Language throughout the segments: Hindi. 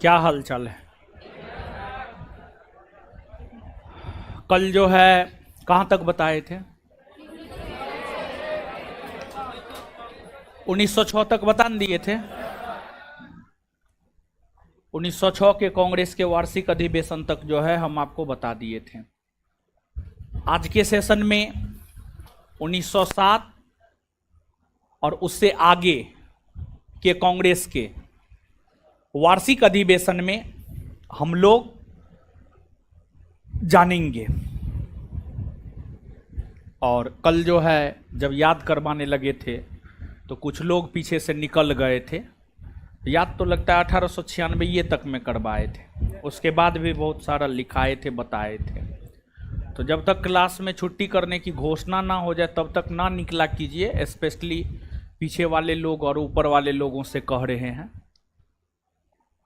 क्या हाल चाल है। कल जो है कहाँ तक बताए थे? 1906 तक बता दिए थे। 1906 के कांग्रेस के वार्षिक अधिवेशन तक जो है हम आपको बता दिए थे। आज के सेशन में 1907 और उससे आगे के कांग्रेस के वार्षिक अधिवेशन में हम लोग जानेंगे। और कल जो है जब याद करवाने लगे थे तो कुछ लोग पीछे से निकल गए थे। याद तो लगता है 1896 तक में करवाए थे, उसके बाद भी बहुत सारा लिखाए थे, बताए थे। तो जब तक क्लास में छुट्टी करने की घोषणा ना हो जाए तब तक ना निकला कीजिए, स्पेशली पीछे वाले लोग और ऊपर वाले लोगों से कह रहे हैं।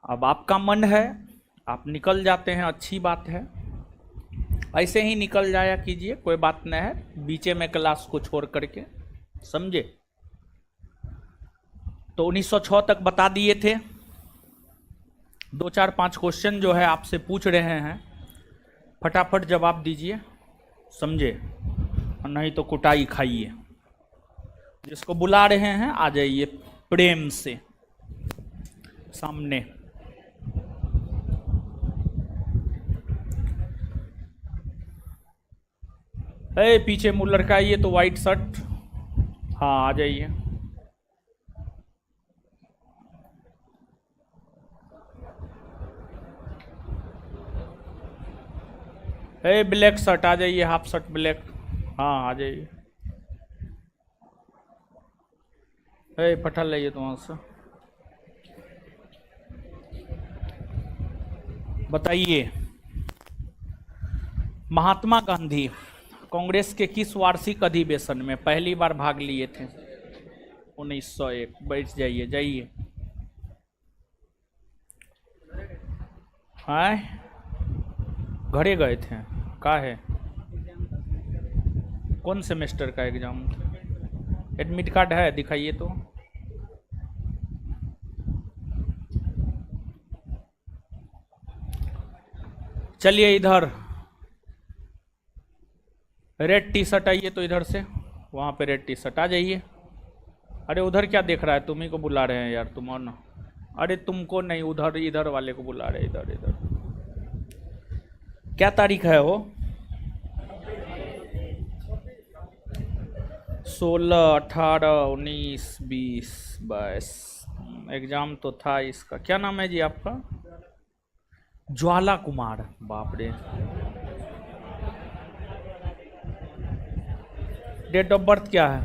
अब आपका मन है, आप निकल जाते हैं, अच्छी बात है, ऐसे ही निकल जाया कीजिए, कोई बात नहीं है, बीचे में क्लास को छोड़ करके, समझे। तो 1906 तक बता दिए थे। 2-4-5 क्वेश्चन जो है आपसे पूछ रहे हैं, फटाफट जवाब दीजिए, समझे, नहीं तो कुटाई खाइए। जिसको बुला रहे हैं आ जाइए प्रेम से सामने। पीछे मुँह लड़काइए तो वाइट शर्ट, हाँ आ जाइए। ब्लैक शर्ट आ जाइए, हाफ शर्ट ब्लैक, हाँ आ जाइए। पठा लाइए तो वहाँ से। बताइए, महात्मा गांधी कांग्रेस के किस वार्षिक अधिवेशन में पहली बार भाग लिए थे? 1901। बैठ जाइए, जाइए। हाय, घरे गए थे? का है, कौन सेमेस्टर का एग्जाम था? एडमिट कार्ड है, दिखाइए तो। चलिए इधर, रेड टी शर्ट आइए तो इधर से, वहाँ पे रेड टी शर्ट आ जाइए। अरे उधर क्या देख रहा है, तुम्ही को बुला रहे हैं यार, तुम और ना। अरे तुमको नहीं, उधर इधर वाले को बुला रहे, इधर इधर। क्या तारीख है वो? 16, 18, 19, 20, 22। एग्जाम तो था इसका। क्या नाम है जी आपका? ज्वाला कुमार। बाप रे। डेट ऑफ बर्थ क्या है?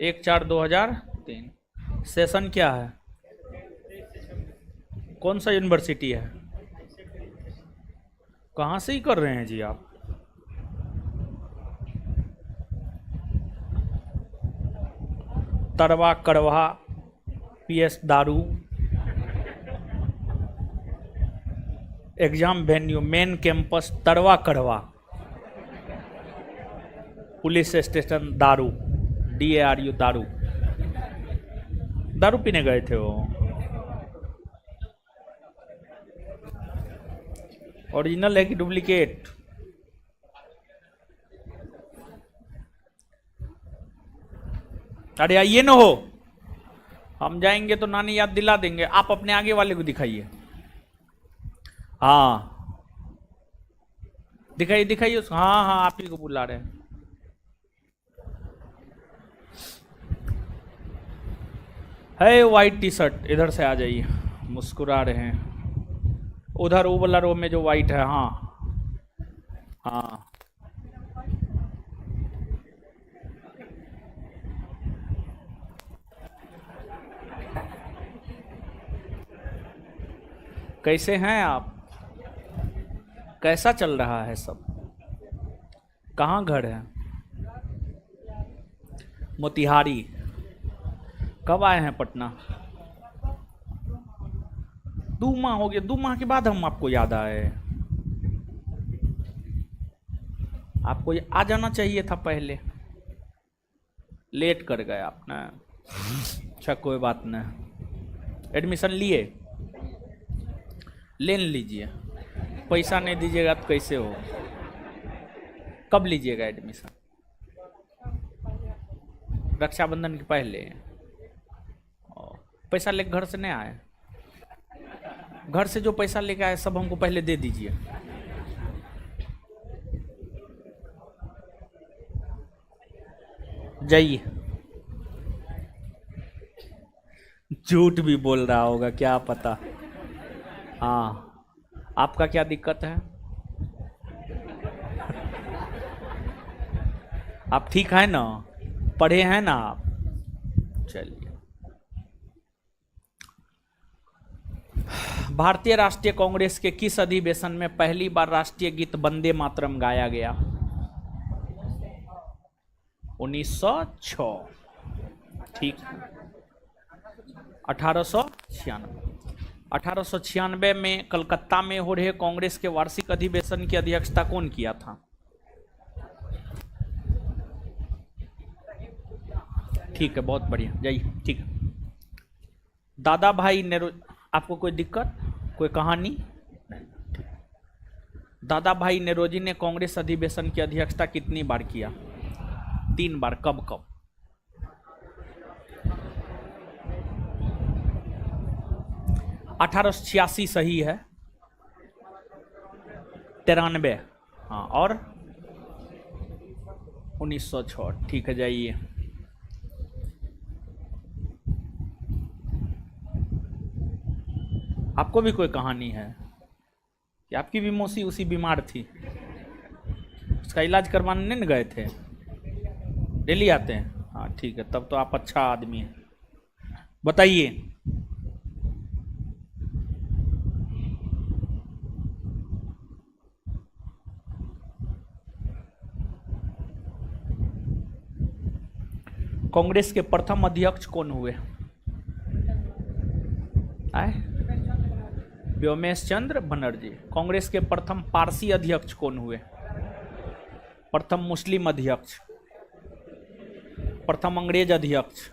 1/4/2003। सेशन क्या है? कौन सा यूनिवर्सिटी है? कहाँ से ही कर रहे हैं जी आप? तरवा करवा PS दारू। एग्जाम वेन्यू मेन कैंपस तरवा करवा, पुलिस स्टेशन दारू, DARU दारू। दारू पीने गए थे वो? ओरिजिनल है कि डुप्लीकेट? अरे आइए ना हो, हम जाएंगे तो नानी याद दिला देंगे। आप अपने आगे वाले को दिखाइए, हाँ दिखाइए दिखाइए उसको, हाँ हाँ आप ही को बुला रहे हैं। है वाइट टी शर्ट, इधर से आ जाइए, मुस्कुरा रहे हैं। उधर वो वाला रो में जो वाइट है, हाँ हाँ। कैसे हैं आप? कैसा चल रहा है सब? कहाँ घर है? मोतिहारी। कब आए हैं पटना? 2 माह हो गए, 2 माह के बाद हम आपको याद आए। आपको आ जाना चाहिए था पहले, लेट कर गए आप ना। अच्छा कोई बात नहीं, एडमिशन लिए? ले लीजिए, पैसा नहीं दीजिएगा तो कैसे हो? कब लीजिएगा एडमिशन? रक्षाबंधन के पहले? पैसा लेकर घर से नहीं आए? घर से जो पैसा लेके आए सब हमको पहले दे दीजिए। जाइए। झूठ भी बोल रहा होगा, क्या पता। हाँ, आपका क्या दिक्कत है? आप ठीक है ना? पढ़े हैं ना आप? चलिए। भारतीय राष्ट्रीय कांग्रेस के किस अधिवेशन में पहली बार राष्ट्रीय गीत वंदे मातरम गाया गया? 1906। ठीक। 1896 में कलकत्ता में हो रहे कांग्रेस के वार्षिक अधिवेशन की अध्यक्षता कौन किया था? ठीक है, बहुत बढ़िया, जाइए। ठीक है। दादा भाई नेहरू, आपको कोई दिक्कत, कोई कहानी? दादा भाई नेरोजी ने कांग्रेस अधिवेशन की अध्यक्षता कितनी बार किया? 3 बार। कब कब? 1886 सही है। 93, हाँ, और 1906। ठीक है, जाइए। आपको भी कोई कहानी है कि आपकी भी मौसी उसी बीमार थी, उसका इलाज करवाने नहीं गए थे? डेली आते हैं? हाँ ठीक है, तब तो आप अच्छा आदमी हैं। बताइए। कांग्रेस के प्रथम अध्यक्ष कौन हुए? आए? व्योमेश चंद्र बनर्जी। कांग्रेस के प्रथम पारसी अध्यक्ष कौन हुए? प्रथम मुस्लिम अध्यक्ष, प्रथम अंग्रेज अध्यक्ष।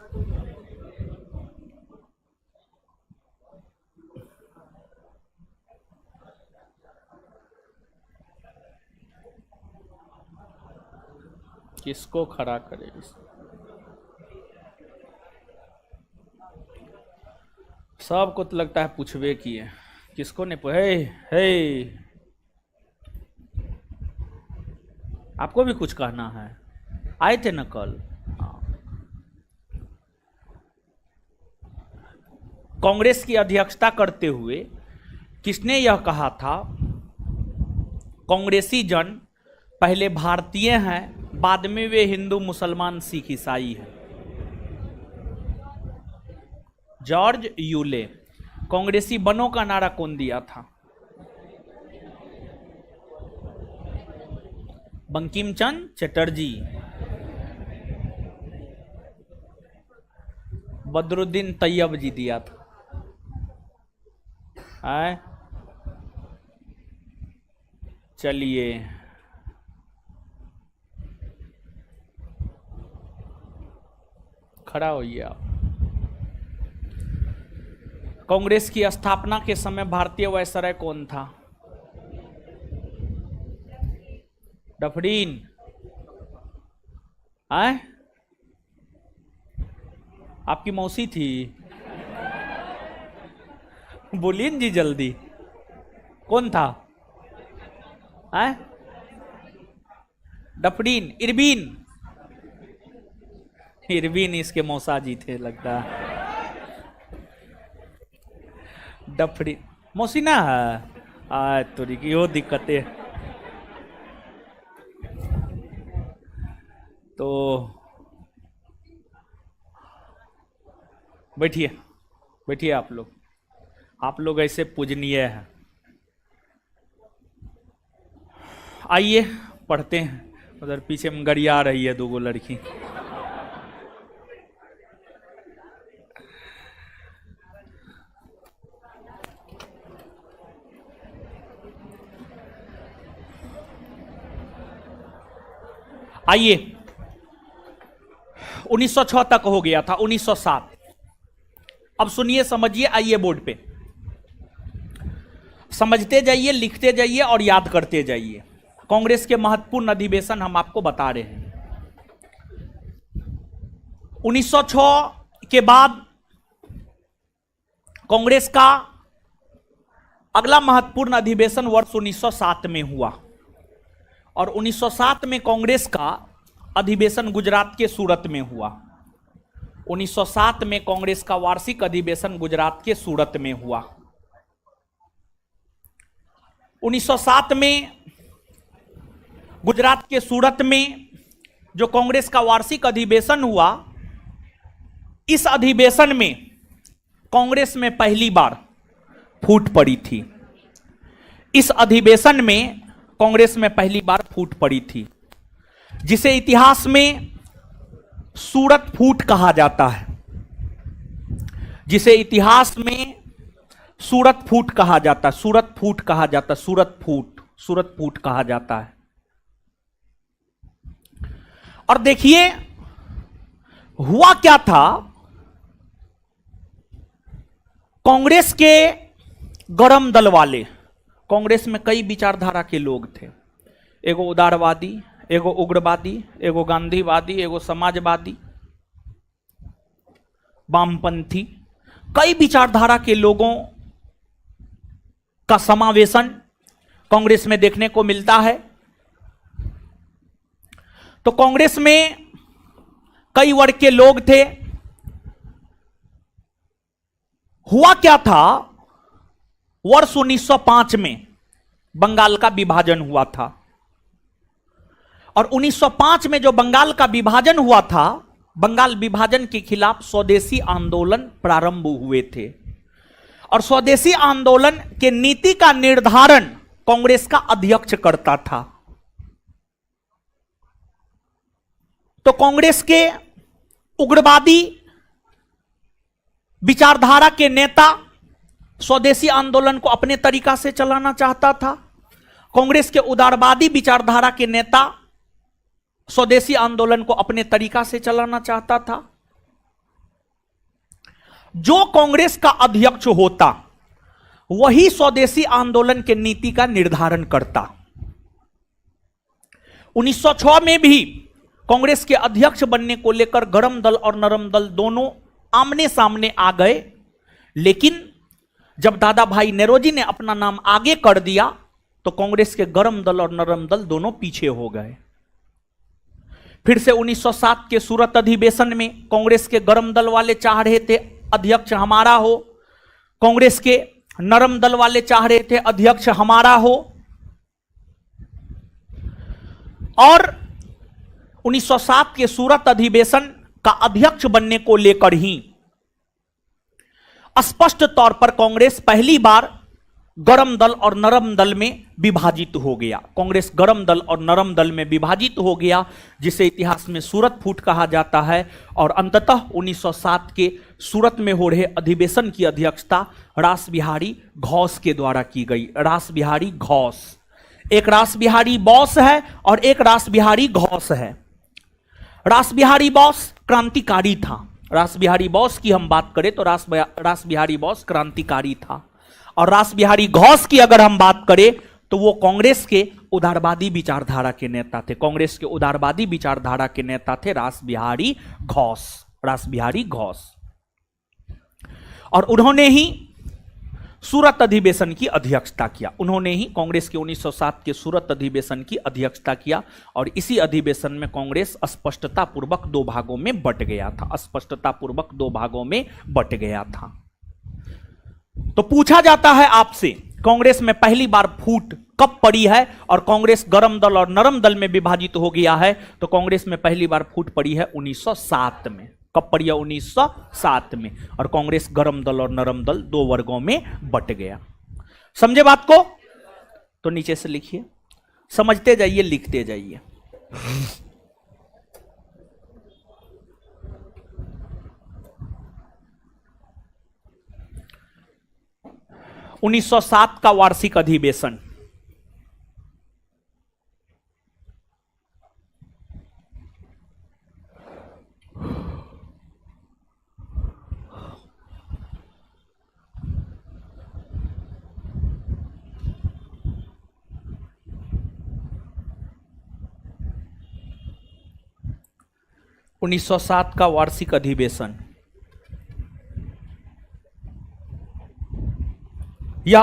किसको खड़ा करे? सबको तो लगता है पूछवे किए, किसको नहीं पूछे? हे, आपको भी कुछ कहना है? आए थे न कल? कांग्रेस की अध्यक्षता करते हुए किसने यह कहा था, कांग्रेसी जन पहले भारतीय हैं, बाद में वे हिंदू, मुसलमान, सिख, ईसाई हैं? George Yule. कांग्रेसी बनों का नारा कौन दिया था? बंकिम चंद्र चटर्जी। बदरुद्दीन तैयब जी दिया था। आए? चलिए, खड़ा होइए आप। कांग्रेस की स्थापना के समय भारतीय वायसराय कौन था? डफरीन। आए? आपकी मौसी थी? बोलिए जी जल्दी, कौन था? आए? Dufferin, Irwin. इरबिन इसके मौसा जी थे लगता है। डफरी मौसी ना है? तोरी की वो दिक्कतें। तो बैठिए, बैठिए आप लोग ऐसे पूजनीय हैं। आइए पढ़ते हैं। उधर पीछे में गरिया रही है 2 लड़की। आइए, 1906 तक हो गया था। 1907 अब सुनिए, समझिए, आइए बोर्ड पे समझते जाइए, लिखते जाइए और याद करते जाइए। कांग्रेस के महत्वपूर्ण अधिवेशन हम आपको बता रहे हैं। 1906 के बाद कांग्रेस का अगला महत्वपूर्ण अधिवेशन वर्ष 1907 में हुआ और 1907 में कांग्रेस का अधिवेशन गुजरात के सूरत में हुआ। 1907 में कांग्रेस का वार्षिक अधिवेशन गुजरात के सूरत में हुआ। 1907 में गुजरात के सूरत में जो कांग्रेस का वार्षिक अधिवेशन हुआ, इस अधिवेशन में कांग्रेस में पहली बार फूट पड़ी थी। इस अधिवेशन में कांग्रेस में पहली बार फूट पड़ी थी, जिसे इतिहास में सूरत फूट कहा जाता है। जिसे इतिहास में सूरत फूट कहा जाता है, सूरत फूट कहा जाता है, सूरत फूट कहा जाता है। और देखिए हुआ क्या था, कांग्रेस के गरम दल वाले, कांग्रेस में कई विचारधारा के लोग थे। एगो उदारवादी, एगो उग्रवादी, एगो गांधीवादी, एगो समाजवादी, वामपंथी, कई विचारधारा के लोगों का समावेशन कांग्रेस में देखने को मिलता है। तो कांग्रेस में कई वर्ग के लोग थे। हुआ क्या था, वर्ष 1905 में बंगाल का विभाजन हुआ था और 1905 में जो बंगाल का विभाजन हुआ था, बंगाल विभाजन के खिलाफ स्वदेशी आंदोलन प्रारंभ हुए थे और स्वदेशी आंदोलन के नीति का निर्धारण कांग्रेस का अध्यक्ष करता था। तो कांग्रेस के उग्रवादी विचारधारा के नेता स्वदेशी आंदोलन को अपने तरीका से चलाना चाहता था। कांग्रेस के उदारवादी विचारधारा के नेता स्वदेशी आंदोलन को अपने तरीका से चलाना चाहता था। जो कांग्रेस का अध्यक्ष होता वही स्वदेशी आंदोलन के नीति का निर्धारण करता। 1906 में भी कांग्रेस के अध्यक्ष बनने को लेकर गरम दल और नरम दल दोनों आमने सामने आ गए, लेकिन जब दादा भाई नेरोजी ने अपना नाम आगे कर दिया तो कांग्रेस के गरम दल और नरम दल दोनों पीछे हो गए। फिर से 1907 के सूरत अधिवेशन में कांग्रेस के गरम दल वाले चाह रहे थे अध्यक्ष हमारा हो, कांग्रेस के नरम दल वाले चाह रहे थे अध्यक्ष हमारा हो। और 1907 के सूरत अधिवेशन का अध्यक्ष बनने को लेकर ही स्पष्ट तौर पर कांग्रेस पहली बार गरम दल और नरम दल में विभाजित हो गया। कांग्रेस गरम दल और नरम दल में विभाजित हो गया, जिसे इतिहास में सूरत फूट कहा जाता है। और अंततः 1907 के सूरत में हो रहे अधिवेशन की अध्यक्षता रास बिहारी घोष के द्वारा की गई। रास बिहारी घोष, एक रास बिहारी बोस है और एक रास बिहारी घोष है। रास बिहारी बोस क्रांतिकारी था। रास बिहारी बोस की हम बात करें तो रास बिहारी बोस क्रांतिकारी था। और रास बिहारी घोष की अगर हम बात करें तो वो कांग्रेस के उदारवादी विचारधारा के नेता थे। कांग्रेस के उदारवादी विचारधारा के नेता थे रास बिहारी घोष, रास बिहारी घोष। और उन्होंने ही सूरत अधिवेशन की अध्यक्षता किया। उन्होंने ही कांग्रेस के 1907 के सूरत अधिवेशन की अध्यक्षता किया और इसी अधिवेशन में कांग्रेस स्पष्टता पूर्वक दो भागों में बट गया था। स्पष्टता पूर्वक दो भागों में बट गया था। तो पूछा जाता है आपसे, कांग्रेस में पहली बार फूट कब पड़ी है और कांग्रेस गरम दल और नरम दल में विभाजित हो गया है? तो कांग्रेस में पहली बार फूट पड़ी है 1907 में। कब पड़ी है? 1907 में। और कांग्रेस गरम दल और नरम दल दो वर्गों में बट गया। समझे बात को? तो नीचे से लिखिए, समझते जाइए, लिखते जाइए। उन्नीस सौ 7 का वार्षिक अधिवेशन। 1907 का वार्षिक अधिवेशन। यह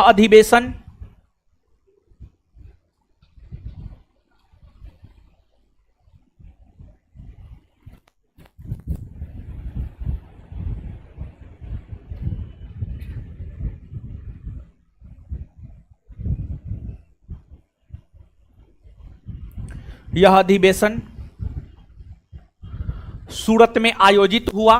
अधिवेशन सूरत में आयोजित हुआ।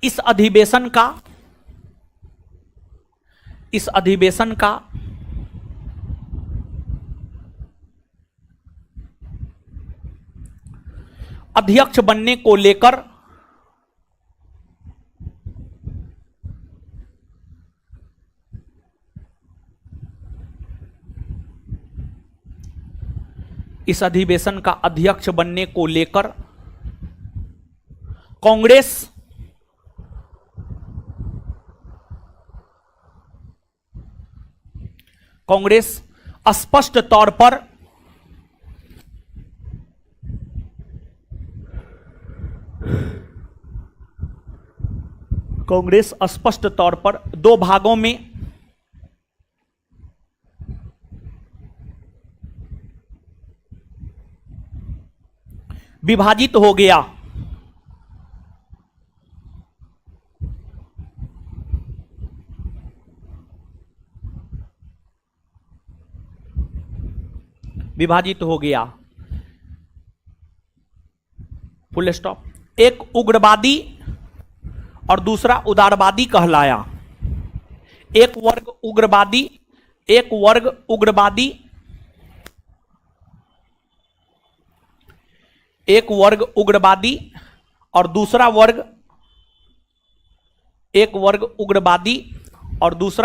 इस अधिवेशन का अध्यक्ष बनने को लेकर कांग्रेस स्पष्ट तौर पर दो भागों में विभाजित हो गया। Full stop. एक उग्रवादी और दूसरा उदारवादी कहलाया। एक वर्ग उग्रवादी और दूसरा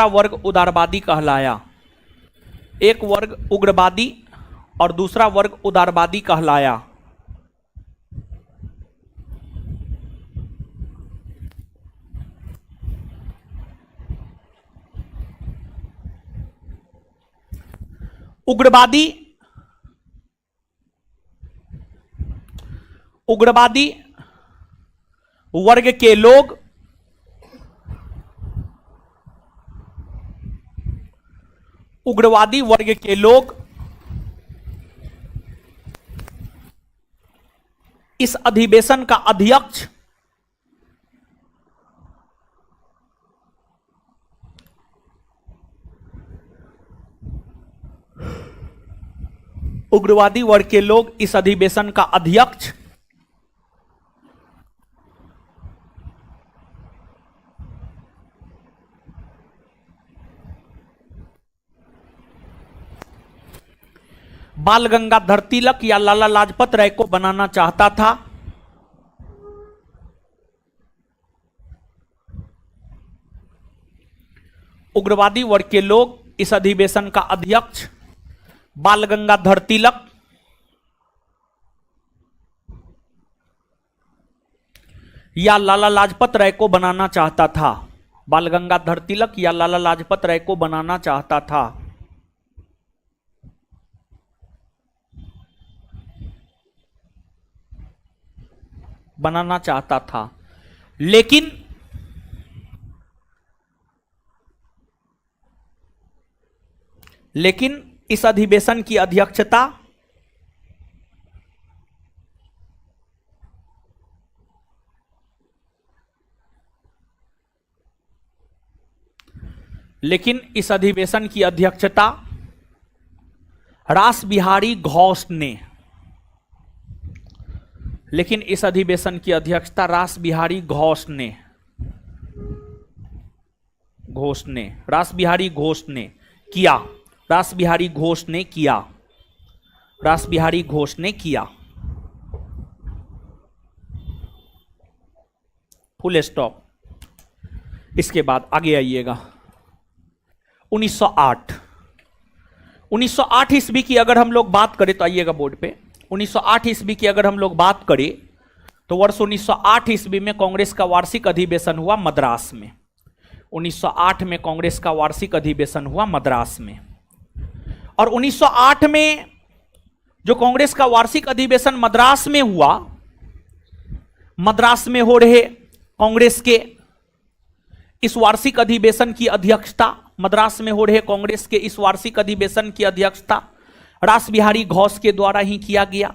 वर्ग उदारवादी कहलाया। एक वर्ग उग्रवादी और दूसरा वर्ग उदारवादी कहलाया। उग्रवादी वर्ग के लोग इस अधिवेशन का अध्यक्ष बाल गंगाधर तिलक या लाला लाजपत राय को बनाना चाहता था। उग्रवादी वर्ग के लोग इस अधिवेशन का अध्यक्ष बाल गंगाधर तिलक या लाला लाजपत राय को बनाना चाहता था। बाल गंगाधर तिलक या लाला लाजपत राय को बनाना चाहता था। लेकिन इस अधिवेशन की अध्यक्षता रास बिहारी घोष ने किया। Full stop. इसके बाद आगे आइएगा। 1908 ईस्वी की अगर हम लोग बात करें तो आइएगा बोर्ड पे। 1908 ईस्वी की अगर हम लोग बात करें तो वर्ष 1908 ईस्वी में कांग्रेस का वार्षिक अधिवेशन हुआ मद्रास में। 1908 में कांग्रेस का वार्षिक अधिवेशन हुआ मद्रास में। और 1908 में जो कांग्रेस का वार्षिक अधिवेशन मद्रास में हुआ, मद्रास में हो रहे कांग्रेस के इस वार्षिक अधिवेशन की अध्यक्षता, मद्रास में हो रहे कांग्रेस के इस वार्षिक अधिवेशन की अध्यक्षता रासबिहारी घोष के द्वारा ही किया गया।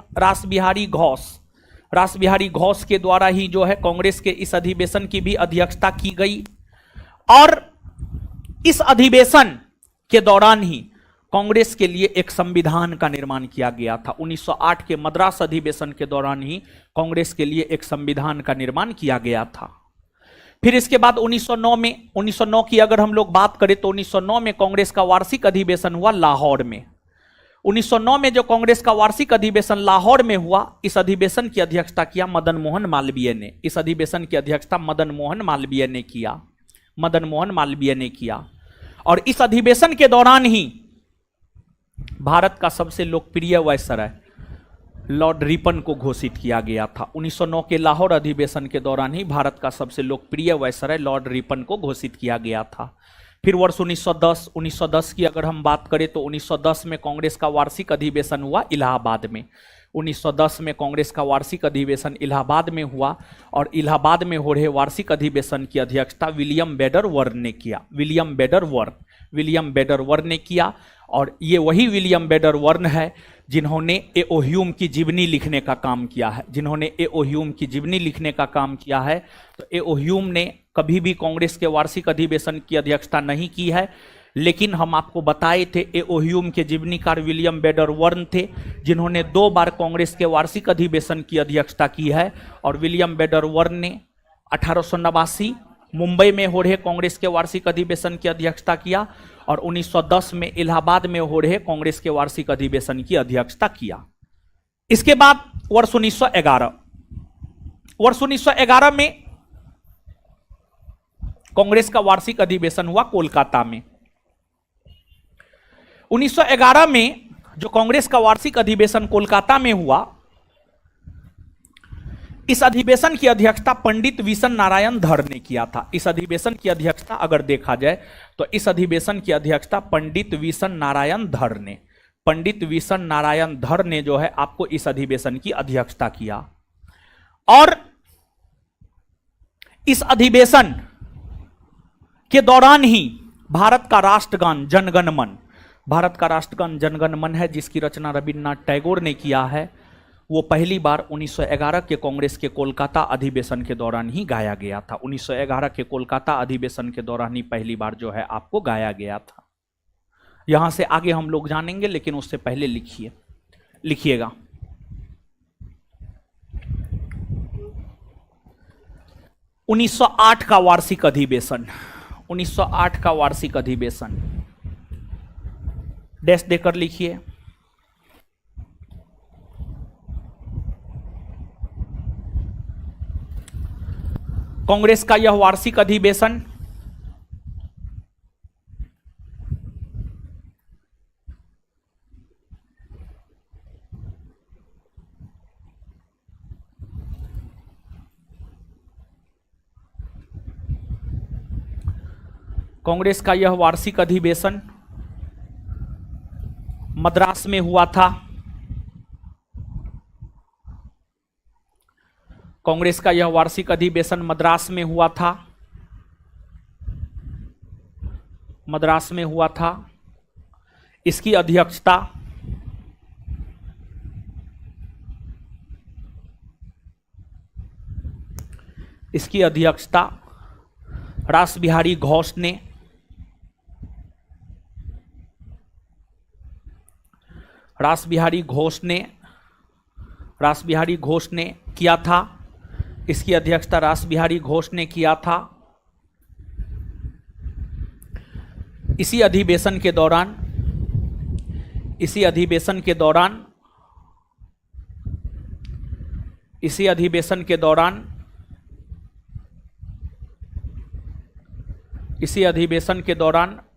रासबिहारी घोष के द्वारा ही जो है कांग्रेस के इस अधिवेशन की भी अध्यक्षता की गई। और इस अधिवेशन के दौरान ही कांग्रेस के लिए एक संविधान का निर्माण किया गया था। 1908 के मद्रास अधिवेशन के दौरान ही कांग्रेस के लिए एक संविधान का निर्माण किया गया था। फिर इसके बाद 1909 की अगर हम लोग बात करें तो 1909 में कांग्रेस का वार्षिक अधिवेशन हुआ लाहौर में। 1909 में जो कांग्रेस का वार्षिक अधिवेशन लाहौर में हुआ, इस अधिवेशन की अध्यक्षता किया मदन मोहन मालवीय ने। इस अधिवेशन की अध्यक्षता मदन मोहन मालवीय ने किया। और इस अधिवेशन के दौरान ही भारत का सबसे लोकप्रिय वायसराय लॉर्ड रिपन को घोषित किया गया था। 1909 के लाहौर अधिवेशन के दौरान ही भारत का सबसे लोकप्रिय वायसराय लॉर्ड रिपन को घोषित किया गया था। फिर वर्ष 1910 की अगर हम बात करें तो 1910 में कांग्रेस का वार्षिक अधिवेशन हुआ इलाहाबाद में। 1910 में कांग्रेस का वार्षिक अधिवेशन इलाहाबाद में हुआ और इलाहाबाद में हो रहे वार्षिक अधिवेशन की अध्यक्षता विलियम बेडरवर्थ ने किया। और ये वही विलियम बेडरवर्थ है जिन्होंने एओह्यूम की जीवनी लिखने का काम किया है। तो एओह्यूम ने कभी भी कांग्रेस के वार्षिक अधिवेशन की अध्यक्षता नहीं की है, लेकिन हम आपको बताए थे एओह्यूम के जीवनीकार विलियम बेडरवर्थ थे जिन्होंने 2 बार कांग्रेस के वार्षिक अधिवेशन की अध्यक्षता की है। और विलियम बेडरवर्थ ने 1889 मुंबई में हो रहे कांग्रेस के वार्षिक अधिवेशन की अध्यक्षता किया और 1910 में इलाहाबाद में हो रहे कांग्रेस के वार्षिक अधिवेशन की अध्यक्षता किया। इसके बाद वर्ष 1911 में कांग्रेस का वार्षिक अधिवेशन हुआ कोलकाता में। 1911 में जो कांग्रेस का वार्षिक अधिवेशन कोलकाता में हुआ, इस अधिवेशन की अध्यक्षता पंडित विशन नारायण धर ने किया था। इस अधिवेशन की अध्यक्षता अगर देखा जाए तो इस अधिवेशन की अध्यक्षता पंडित विशन नारायण धर ने जो है आपको इस अधिवेशन की अध्यक्षता किया। और इस अधिवेशन के दौरान ही भारत का राष्ट्रगान जनगण मन है जिसकी रचना रविन्द्रनाथ टैगोर ने किया है, वो पहली बार 1911 के कांग्रेस के कोलकाता अधिवेशन के दौरान ही गाया गया था। 1911 के कोलकाता अधिवेशन के दौरान ही पहली बार जो है आपको गाया गया था। यहां से आगे हम लोग जानेंगे, लेकिन उससे पहले लिखिएगा 1908 का वार्षिक अधिवेशन। 1908 का वार्षिक अधिवेशन डैश देकर लिखिए। कांग्रेस का यह वार्षिक अधिवेशन मद्रास में हुआ था। कांग्रेस का यह वार्षिक अधिवेशन मद्रास में हुआ था। इसकी अध्यक्षता रासबिहारी घोष ने किया था। इसकी अध्यक्षता रासबिहारी घोष ने किया था। इसी अधिवेशन के दौरान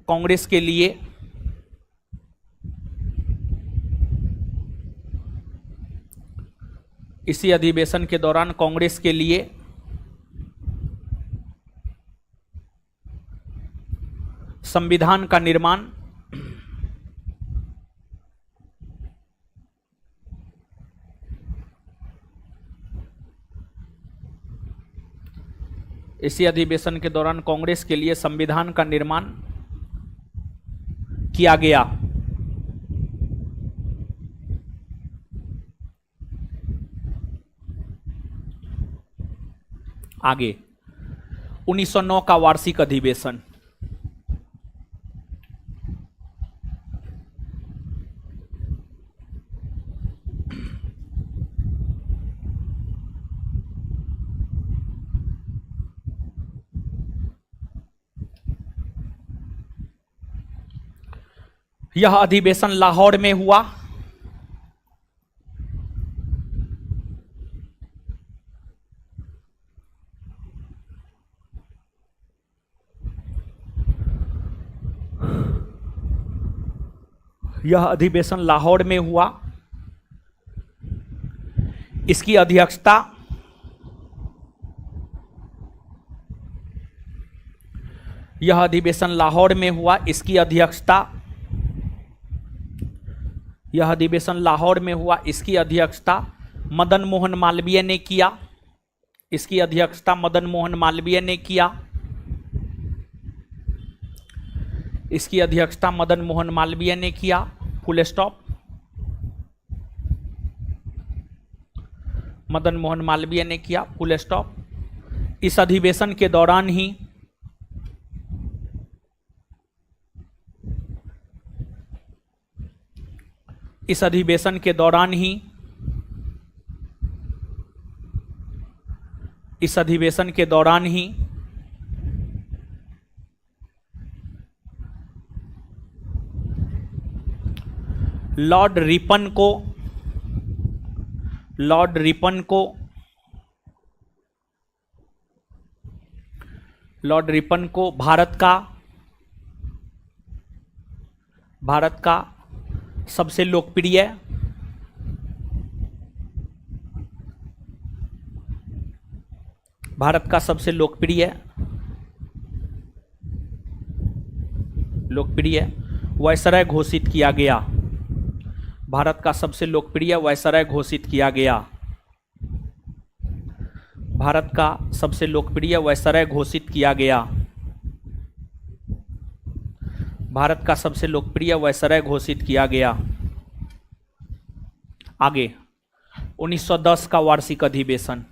कांग्रेस के लिए इसी अधिवेशन के दौरान कांग्रेस के लिए संविधान का निर्माण इसी अधिवेशन के दौरान कांग्रेस के लिए संविधान का निर्माण किया गया। आगे 1909 का वार्षिक अधिवेशन। यह अधिवेशन लाहौर में हुआ। यह अधिवेशन लाहौर में हुआ। इसकी अध्यक्षता यह अधिवेशन लाहौर में हुआ। इसकी अध्यक्षता यह अधिवेशन लाहौर में हुआ। इसकी अध्यक्षता मदन मोहन मालवीय ने किया। इसकी अध्यक्षता मदन मोहन मालवीय ने किया। इसकी अध्यक्षता मदन मोहन मालवीय ने किया। Full stop. मदन मोहन मालवीय ने किया। Full stop. इस अधिवेशन के दौरान ही इस अधिवेशन के दौरान ही इस अधिवेशन के दौरान ही लॉर्ड रिपन को भारत का सबसे लोकप्रिय वायसराय घोषित किया गया। भारत का सबसे लोकप्रिय वायसराय घोषित किया गया। भारत का सबसे लोकप्रिय वायसराय घोषित किया गया। भारत का सबसे लोकप्रिय वायसराय घोषित किया गया। आगे 1910 का वार्षिक अधिवेशन।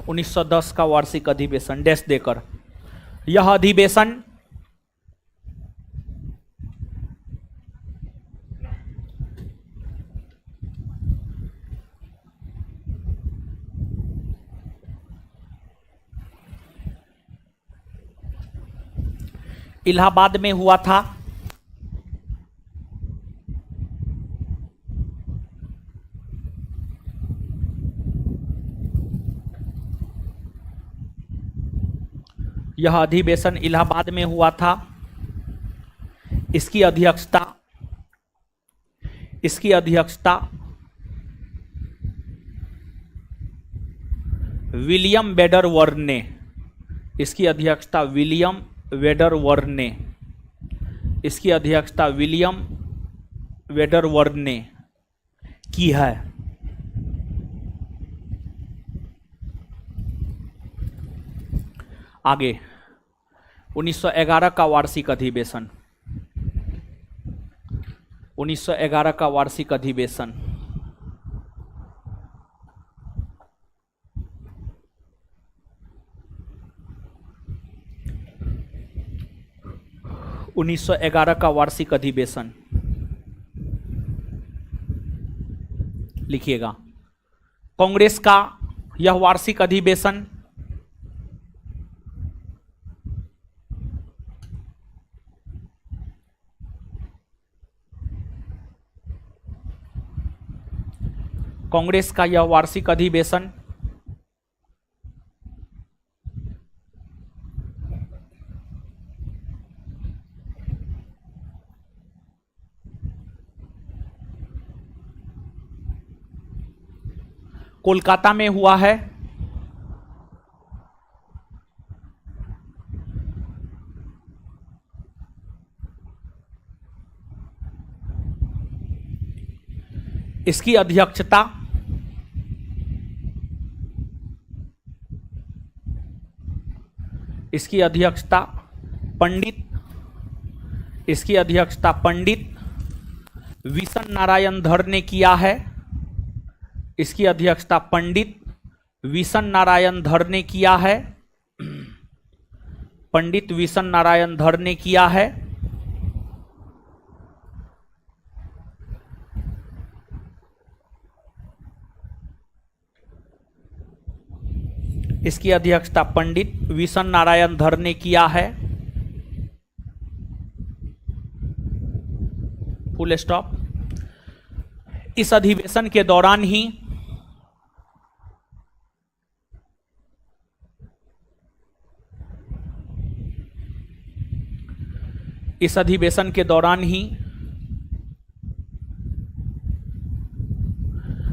(1910) का वार्षिक अधिवेशन डैश देकर। यह अधिवेशन इलाहाबाद में हुआ था। यह अधिवेशन इलाहाबाद में हुआ था। इसकी अध्यक्षता विलियम वेडरवर्थ ने। इसकी अध्यक्षता विलियम वेडरवर्थ ने। इसकी अध्यक्षता विलियम वेडरवर्थ ने की है। आगे 1911 का वार्षिक अधिवेशन। 1911 का वार्षिक अधिवेशन। (1911) का वार्षिक अधिवेशन लिखिएगा। कांग्रेस का यह वार्षिक अधिवेशन कांग्रेस का यह वार्षिक अधिवेशन कोलकाता में हुआ है। इसकी अध्यक्षता पंडित विशन नारायण धर ने किया है। इसकी अध्यक्षता पंडित विशन नारायण धर ने किया है। पंडित विशन नारायण धर ने किया है। इसकी अध्यक्षता पंडित विशन नारायण धर ने किया है। Full stop. इस अधिवेशन के दौरान ही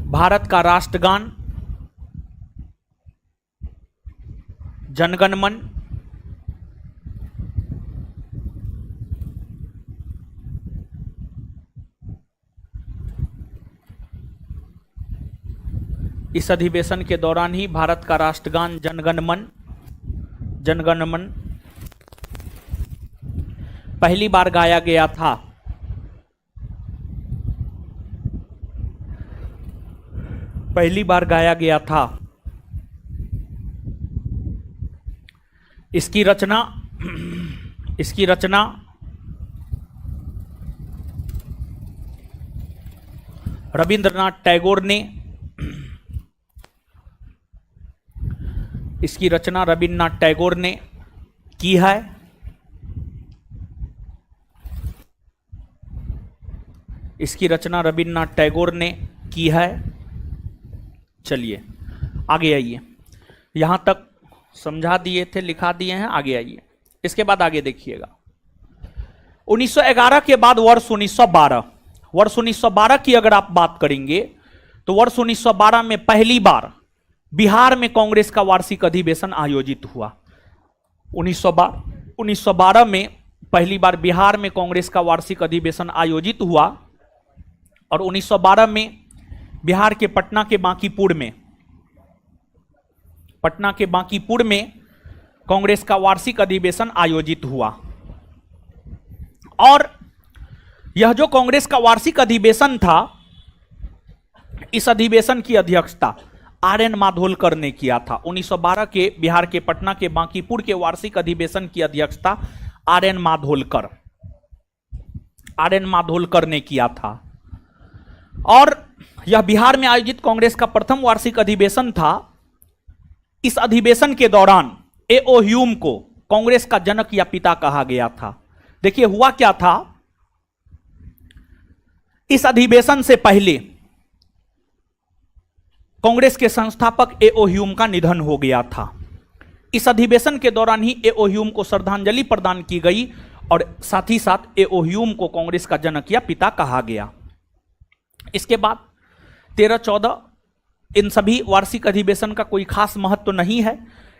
भारत का राष्ट्रगान जनगण मन इस अधिवेशन के दौरान ही भारत का राष्ट्रगान जनगण मन पहली बार गाया गया था। इसकी रचना रविंद्रनाथ टैगोर ने की है। चलिए आगे आइए। यहां तक समझा दिए थे, लिखा दिए हैं, आगे आइए। इसके बाद आगे देखिएगा। 1911 के बाद वर्ष 1912 की अगर आप बात करेंगे तो वर्ष 1912 में पहली बार बिहार में कांग्रेस का वार्षिक अधिवेशन आयोजित हुआ। 1912 में पहली बार बिहार में कांग्रेस का वार्षिक अधिवेशन आयोजित हुआ और 1912 में बिहार के पटना के बांकीपुर में कांग्रेस का वार्षिक अधिवेशन आयोजित हुआ। और यह जो कांग्रेस का वार्षिक अधिवेशन था, इस अधिवेशन की अध्यक्षता आर.एन. माधोलकर ने किया था। 1912 के बिहार के पटना के बांकीपुर के वार्षिक अधिवेशन की अध्यक्षता आर.एन. माधोलकर ने किया था। और यह बिहार में आयोजित कांग्रेस का प्रथम वार्षिक अधिवेशन था। इस अधिवेशन के दौरान ए.ओ. ह्यूम को कांग्रेस का जनक या पिता कहा गया था। देखिए हुआ क्या था, इस अधिवेशन से पहले कांग्रेस के संस्थापक ए.ओ. ह्यूम का निधन हो गया था। इस अधिवेशन के दौरान ही ए.ओ. ह्यूम को श्रद्धांजलि प्रदान की गई और साथ ही साथ ए.ओ. ह्यूम को कांग्रेस का जनक या पिता कहा गया। इसके बाद 13-14 इन सभी वार्षिक अधिवेशन का कोई खास महत्व नहीं है।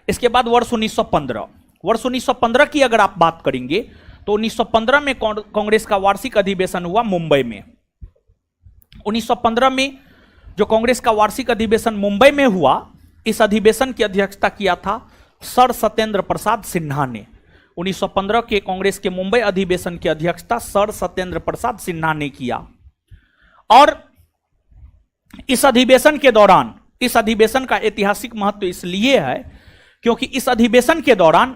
इसके बाद वर्ष 1915 की अगर आप बात करेंगे तो 1915 में कांग्रेस का वार्षिक अधिवेशन हुआ मुंबई में। 1915 में जो कांग्रेस का वार्षिक अधिवेशन मुंबई में हुआ, इस अधिवेशन की अध्यक्षता किया था सर सत्येंद्र प्रसाद सिन्हा ने। 1915 के कांग्रेस के मुंबई अधिवेशन की अध्यक्षता सर सत्येंद्र प्रसाद सिन्हा ने किया। और इस अधिवेशन के दौरान, इस अधिवेशन का ऐतिहासिक महत्व इसलिए है क्योंकि इस अधिवेशन के दौरान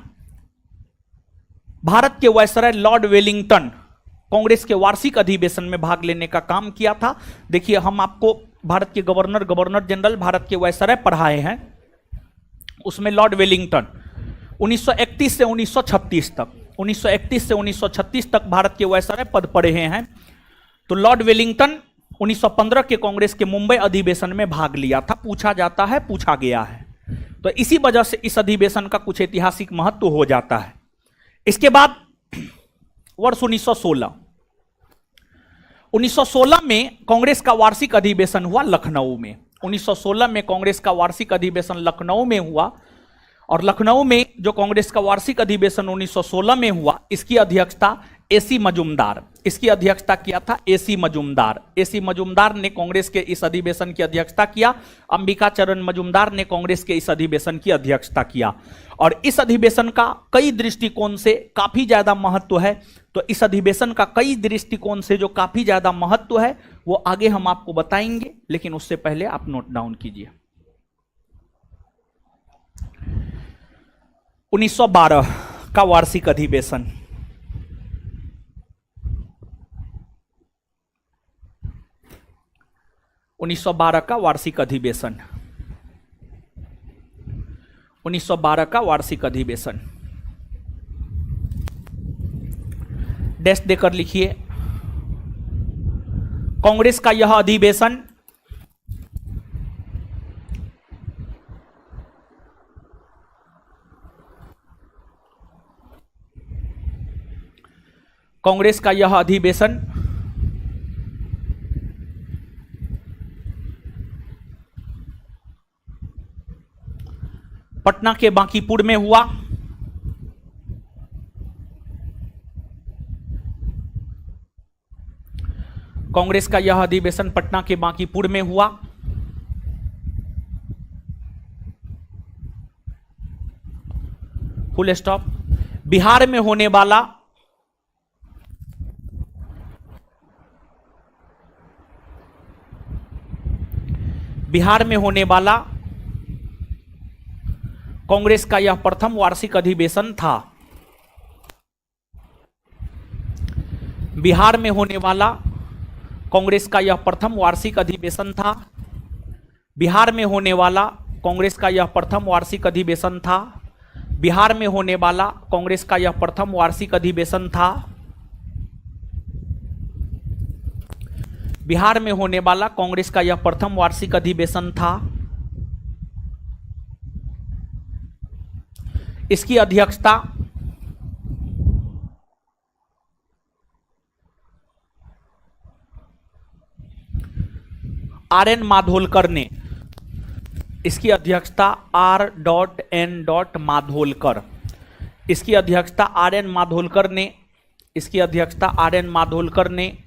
भारत के वायसराय लॉर्ड वेलिंगटन कांग्रेस के वार्षिक अधिवेशन में भाग लेने का काम किया था। देखिए हम आपको भारत के गवर्नर जनरल, भारत के वायसराय पढ़ाए हैं, उसमें लॉर्ड वेलिंगटन 1931 से 1936 तक भारत के वायसराय पद पर रहे हैं। तो लॉर्ड वेलिंगटन 1915 के कांग्रेस के मुंबई अधिवेशन में भाग लिया था। पूछा जाता है, पूछा गया है, तो इसी वजह से इस अधिवेशन का कुछ ऐतिहासिक महत्व हो जाता है। इसके बाद वर्ष 1916 में कांग्रेस का वार्षिक अधिवेशन हुआ लखनऊ में। 1916 में कांग्रेस का वार्षिक अधिवेशन लखनऊ में हुआ, और लखनऊ में जो कांग्रेस का वार्षिक अधिवेशन 1916 में हुआ, इसकी अध्यक्षता एसी मजूमदार, इसकी अध्यक्षता किया था एसी मजूमदार। एसी मजूमदार ने कांग्रेस के इस अधिवेशन की अध्यक्षता किया। अंबिका चरण मजूमदार ने कांग्रेस के इस अधिवेशन की अध्यक्षता किया। और इस अधिवेशन का कई दृष्टिकोण से काफी ज्यादा महत्व है। तो इस अधिवेशन का कई दृष्टिकोण से जो काफी ज्यादा महत्व है वो आगे हम आपको बताएंगे, लेकिन उससे पहले आप नोट डाउन कीजिए। 1912 का वार्षिक अधिवेशन, 1912 का वार्षिक अधिवेशन, 1912 का वार्षिक अधिवेशन, डैश देकर लिखिए। कांग्रेस का यह अधिवेशन कांग्रेस का यह अधिवेशन पटना के बांकीपुर में हुआ। कांग्रेस का यह अधिवेशन पटना के बांकीपुर में हुआ। Full stop. बिहार में होने वाला कांग्रेस का यह प्रथम वार्षिक अधिवेशन था। बिहार में होने वाला कांग्रेस का यह प्रथम वार्षिक अधिवेशन था। बिहार में होने वाला कांग्रेस का यह प्रथम वार्षिक अधिवेशन था। बिहार में होने वाला कांग्रेस का यह प्रथम वार्षिक अधिवेशन था। बिहार में होने वाला कांग्रेस का यह प्रथम वार्षिक अधिवेशन था। इसकी अध्यक्षता आर.एन. माधोलकर ने, इसकी अध्यक्षता R.N. माधोलकर, इसकी अध्यक्षता आर.एन. माधोलकर ने, इसकी अध्यक्षता आर.एन. माधोलकर ने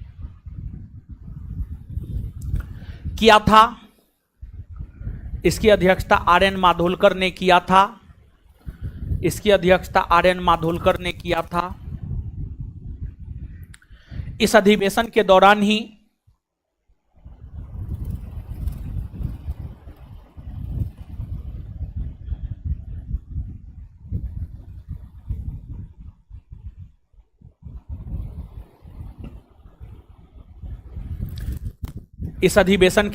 किया था। इसकी अध्यक्षता आर.एन. माधोलकर ने किया था। इसकी अध्यक्षता आर.एन. माधोलकर ने किया था। इस अधिवेशन के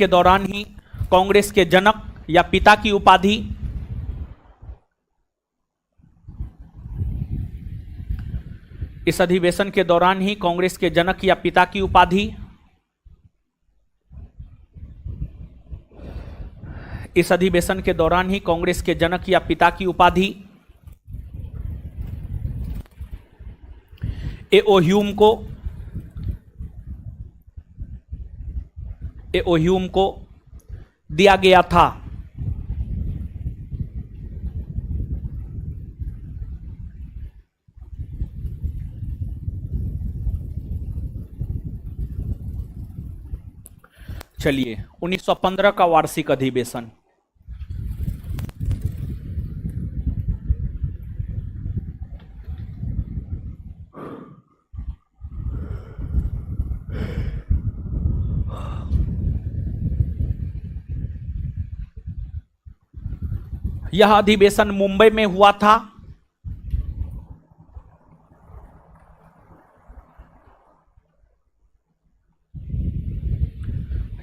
दौरान ही कांग्रेस के जनक या पिता की उपाधि इस अधिवेशन के दौरान ही कांग्रेस के जनक या पिता की उपाधि इस अधिवेशन के दौरान ही कांग्रेस के जनक या पिता की उपाधि ए.ओ. ह्यूम को दिया गया था। चलिए 1915 का वार्षिक अधिवेशन, यह अधिवेशन मुंबई में हुआ था।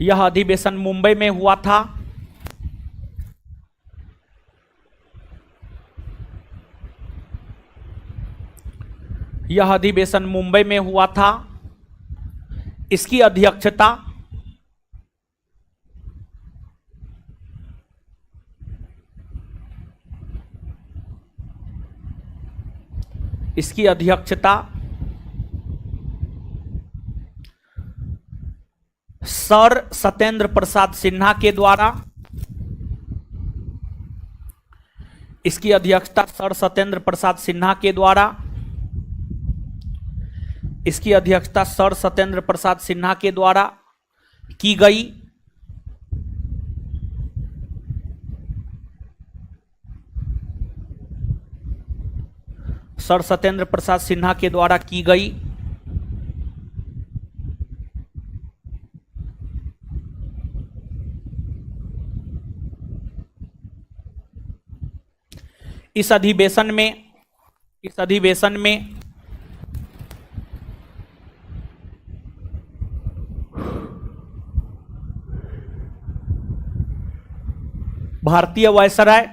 यह अधिवेशन मुंबई में हुआ था। यह अधिवेशन मुंबई में हुआ था। इसकी अध्यक्षता सर सत्येंद्र प्रसाद सिन्हा के द्वारा, इसकी अध्यक्षता सर सत्येंद्र प्रसाद सिन्हा के द्वारा, इसकी अध्यक्षता सर सत्येंद्र प्रसाद सिन्हा के द्वारा की गई। सर सत्येंद्र प्रसाद सिन्हा के द्वारा की गई। इस अधिवेशन में भारतीय वायसराय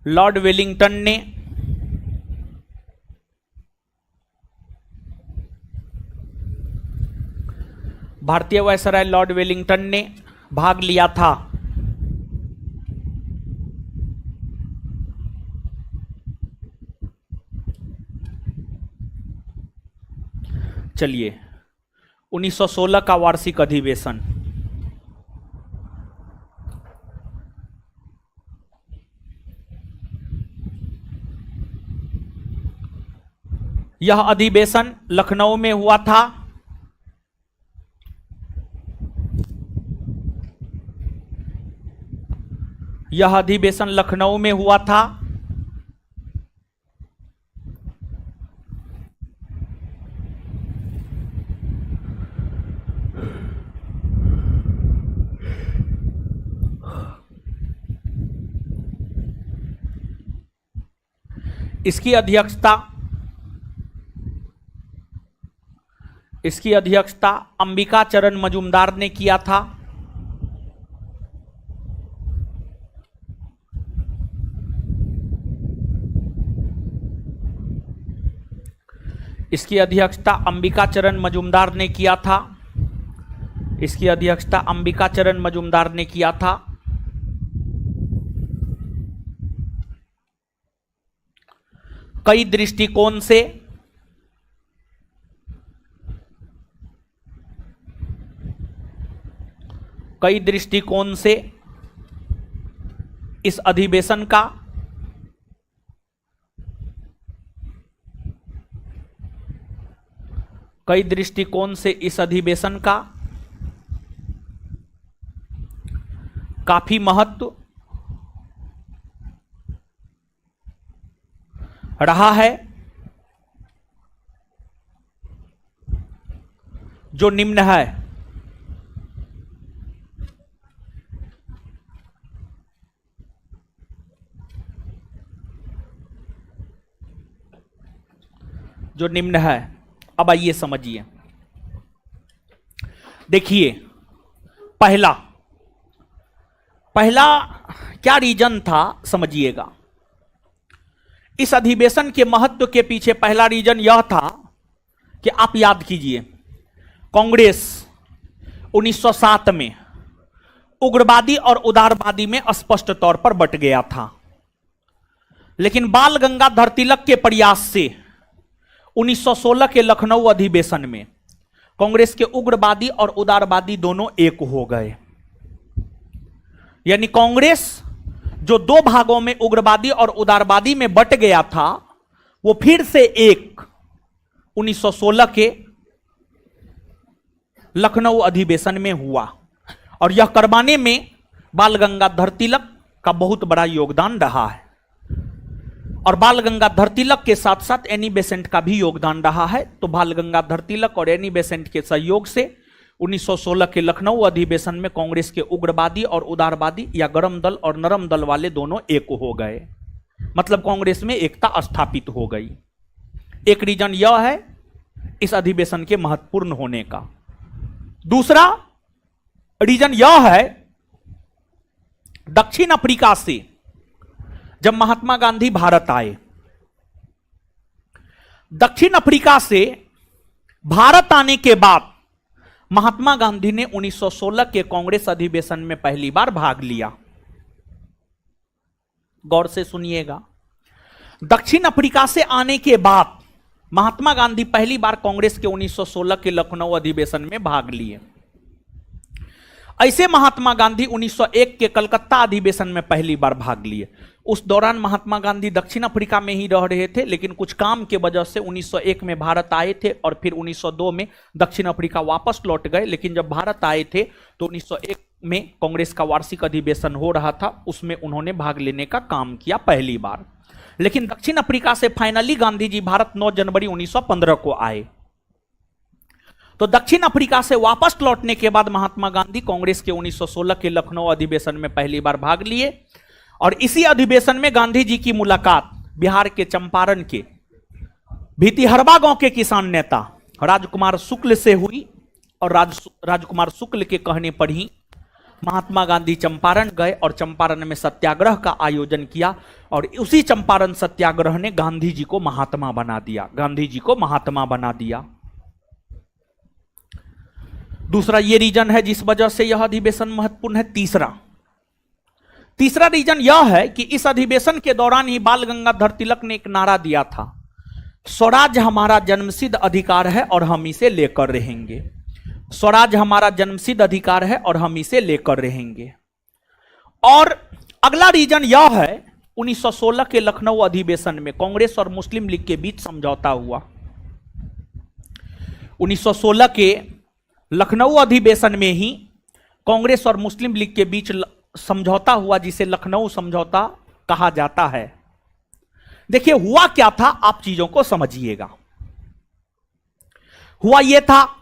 लॉर्ड वेलिंगटन ने भाग लिया था। चलिए 1916 का वार्षिक अधिवेशन, यह अधिवेशन लखनऊ में हुआ था। यह अधिवेशन लखनऊ में हुआ था। इसकी अध्यक्षता अंबिका चरण मजूमदार ने किया था। इसकी अध्यक्षता अंबिका चरण मजूमदार ने किया था। इसकी अध्यक्षता अंबिका चरण मजूमदार ने किया था। कई दृष्टिकोण से इस अधिवेशन का काफी महत्व रहा है, जो निम्न है। अब आइए समझिए। देखिए, पहला क्या रीजन था, समझिएगा। इस अधिवेशन के महत्व के पीछे पहला रीजन यह था कि आप याद कीजिए, कांग्रेस 1907 में उग्रवादी और उदारवादी में स्पष्ट तौर पर बट गया था। लेकिन बाल गंगाधर तिलक के प्रयास से 1916 के लखनऊ अधिवेशन में कांग्रेस के उग्रवादी और उदारवादी दोनों एक हो गए। यानी कांग्रेस जो दो भागों में उग्रवादी और उदारवादी में बट गया था, वो फिर से एक 1916 के लखनऊ अधिवेशन में हुआ। और यह करवाने में बाल गंगाधर तिलक का बहुत बड़ा योगदान रहा है। और बाल गंगाधर तिलक के साथ साथ एनी बेसेंट का भी योगदान रहा है। तो बाल गंगाधर तिलक और एनी बेसेंट के सहयोग से 1916 के लखनऊ अधिवेशन में कांग्रेस के उग्रवादी और उदारवादी या गरम दल और नरम दल वाले दोनों एक हो गए। मतलब कांग्रेस में एकता स्थापित हो गई। एक रीजन यह है इस अधिवेशन के महत्वपूर्ण होने का। दूसरा रीजन यह है, दक्षिण अफ्रीका से जब महात्मा गांधी भारत आए, दक्षिण अफ्रीका से भारत आने के बाद महात्मा गांधी ने 1916 के कांग्रेस अधिवेशन में पहली बार भाग लिया। गौर से सुनिएगा, दक्षिण अफ्रीका से आने के बाद महात्मा गांधी पहली बार कांग्रेस के 1916 के लखनऊ अधिवेशन में भाग लिए। ऐसे महात्मा गांधी 1901 के कलकत्ता अधिवेशन में पहली बार भाग लिए। उस दौरान महात्मा गांधी दक्षिण अफ्रीका में ही रह रहे थे, लेकिन कुछ काम के वजह से 1901 में भारत आए थे और फिर 1902 में दक्षिण अफ्रीका वापस लौट गए। लेकिन जब भारत आए थे तो 1901 में कांग्रेस का वार्षिक अधिवेशन हो रहा था, उसमें उन्होंने भाग लेने का काम किया पहली बार। लेकिन दक्षिण अफ्रीका से फाइनली गांधी जी भारत 9 जनवरी 1915 को आए। तो दक्षिण अफ्रीका से वापस लौटने के बाद महात्मा गांधी कांग्रेस के 1916 के लखनऊ अधिवेशन में पहली बार भाग लिए और इसी अधिवेशन में गांधी जी की मुलाकात बिहार के चंपारण के भितिहरवा गांव के किसान नेता राजकुमार शुक्ल से हुई और राजकुमार शुक्ल के कहने पर ही महात्मा गांधी चंपारण गए और चंपारण में सत्याग्रह का आयोजन किया और उसी चंपारण सत्याग्रह ने गांधी जी को महात्मा बना दिया। गांधी जी को महात्मा बना दिया। दूसरा ये रीजन है जिस वजह से यह अधिवेशन महत्वपूर्ण है। तीसरा रीजन यह है कि इस अधिवेशन के दौरान ही बाल गंगाधर तिलक ने एक नारा दिया था, स्वराज हमारा जन्मसिद्ध अधिकार है और हम इसे लेकर रहेंगे। स्वराज हमारा जन्मसिद्ध अधिकार है और हम इसे लेकर रहेंगे। और अगला रीजन यह है 1916 के लखनऊ अधिवेशन में कांग्रेस और मुस्लिम लीग के बीच समझौता हुआ। 1916 के लखनऊ अधिवेशन में ही कांग्रेस और मुस्लिम लीग के बीच समझौता हुआ, जिसे लखनऊ समझौता कहा जाता है। देखिए हुआ क्या था, आप चीजों को समझिएगा। हुआ यह था,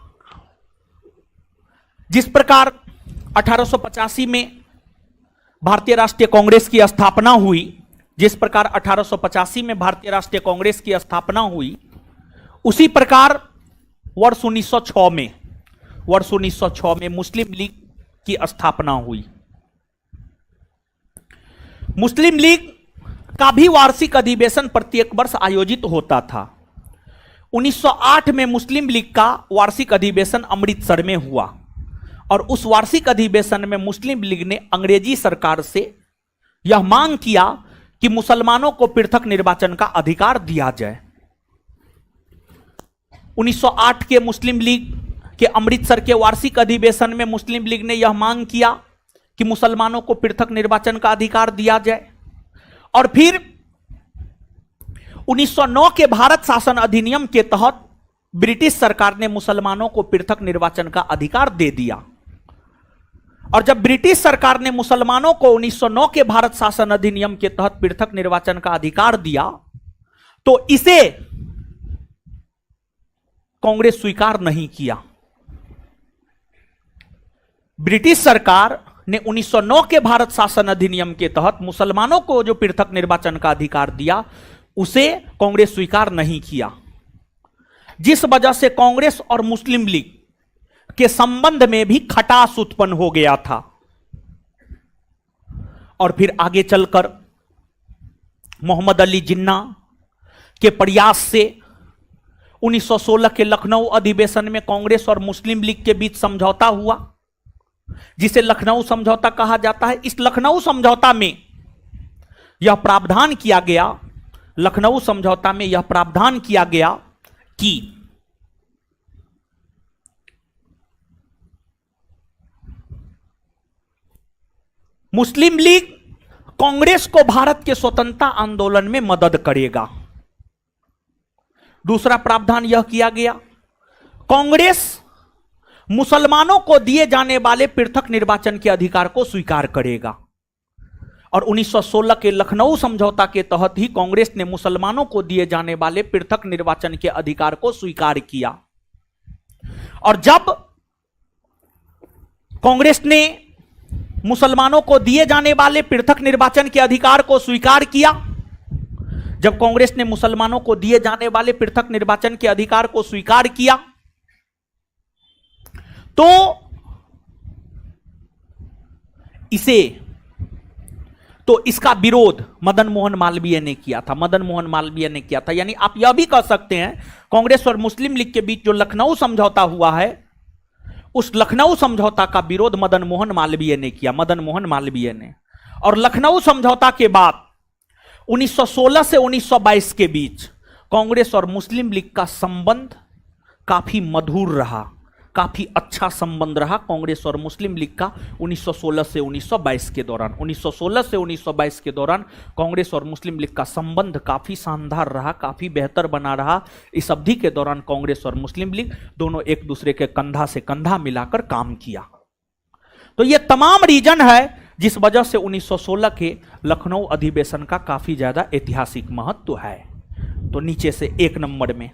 जिस प्रकार 1885 में भारतीय राष्ट्रीय कांग्रेस की स्थापना हुई, जिस प्रकार 1885 में भारतीय राष्ट्रीय कांग्रेस की स्थापना हुई, उसी प्रकार वर्ष 1906 में मुस्लिम लीग की स्थापना हुई। मुस्लिम लीग का भी वार्षिक अधिवेशन प्रत्येक वर्ष आयोजित होता था। 1908 में मुस्लिम लीग का वार्षिक अधिवेशन अमृतसर में हुआ और उस वार्षिक अधिवेशन में मुस्लिम लीग ने अंग्रेजी सरकार से यह मांग किया कि मुसलमानों को पृथक निर्वाचन का अधिकार दिया जाए। 1908 के मुस्लिम लीग के अमृतसर के वार्षिक अधिवेशन में मुस्लिम लीग ने यह मांग किया कि मुसलमानों को पृथक निर्वाचन का अधिकार दिया जाए। और फिर 1909 के भारत शासन अधिनियम के तहत ब्रिटिश सरकार ने मुसलमानों को पृथक निर्वाचन का अधिकार दे दिया। और जब ब्रिटिश सरकार ने मुसलमानों को 1909 के भारत शासन अधिनियम के तहत पृथक निर्वाचन का अधिकार दिया, तो इसे कांग्रेस स्वीकार नहीं किया। ब्रिटिश सरकार ने 1909 के भारत शासन अधिनियम के तहत मुसलमानों को जो पृथक निर्वाचन का अधिकार दिया, उसे कांग्रेस स्वीकार नहीं किया, जिस वजह से कांग्रेस और मुस्लिम लीग के संबंध में भी खटास उत्पन्न हो गया था। और फिर आगे चलकर मोहम्मद अली जिन्ना के प्रयास से 1916 के लखनऊ अधिवेशन में कांग्रेस और मुस्लिम लीग के बीच समझौता हुआ, जिसे लखनऊ समझौता कहा जाता है। इस लखनऊ समझौता में यह प्रावधान किया गया, लखनऊ समझौता में यह प्रावधान किया गया कि मुस्लिम लीग कांग्रेस को भारत के स्वतंत्रता आंदोलन में मदद करेगा। दूसरा प्रावधान यह किया गया, कांग्रेस मुसलमानों को दिए जाने वाले पृथक निर्वाचन के अधिकार को स्वीकार करेगा। और 1916 के लखनऊ समझौता के तहत ही कांग्रेस ने मुसलमानों को दिए जाने वाले पृथक निर्वाचन के अधिकार को स्वीकार किया। और जब कांग्रेस ने मुसलमानों को दिए जाने वाले पृथक निर्वाचन के अधिकार को स्वीकार किया, जब कांग्रेस ने मुसलमानों को दिए जाने वाले पृथक निर्वाचन के अधिकार को स्वीकार किया, तो इसका विरोध मदन मोहन मालवीय ने किया था। मदन मोहन मालवीय ने किया था, यानी आप यह भी कह सकते हैं कांग्रेस और मुस्लिम लीग के बीच जो लखनऊ समझौता हुआ है, उस लखनऊ समझौता का विरोध मदन मोहन मालवीय ने किया, मदन मोहन मालवीय ने। और लखनऊ समझौता के बाद 1916 से 1922 के बीच कांग्रेस और मुस्लिम लीग का संबंध काफी मधुर रहा, काफी अच्छा संबंध रहा कांग्रेस और मुस्लिम लीग का 1916 से 1922 के दौरान। 1916 से 1922 के दौरान कांग्रेस और मुस्लिम लीग का संबंध काफी शानदार रहा, काफी बेहतर बना रहा। इस अवधि के दौरान कांग्रेस और मुस्लिम लीग दोनों एक दूसरे के कंधा से कंधा मिलाकर काम किया। तो ये तमाम रीजन है जिस वजह से 1916 के लखनऊ अधिवेशन का काफी ज्यादा ऐतिहासिक महत्व है। तो नीचे से एक नंबर में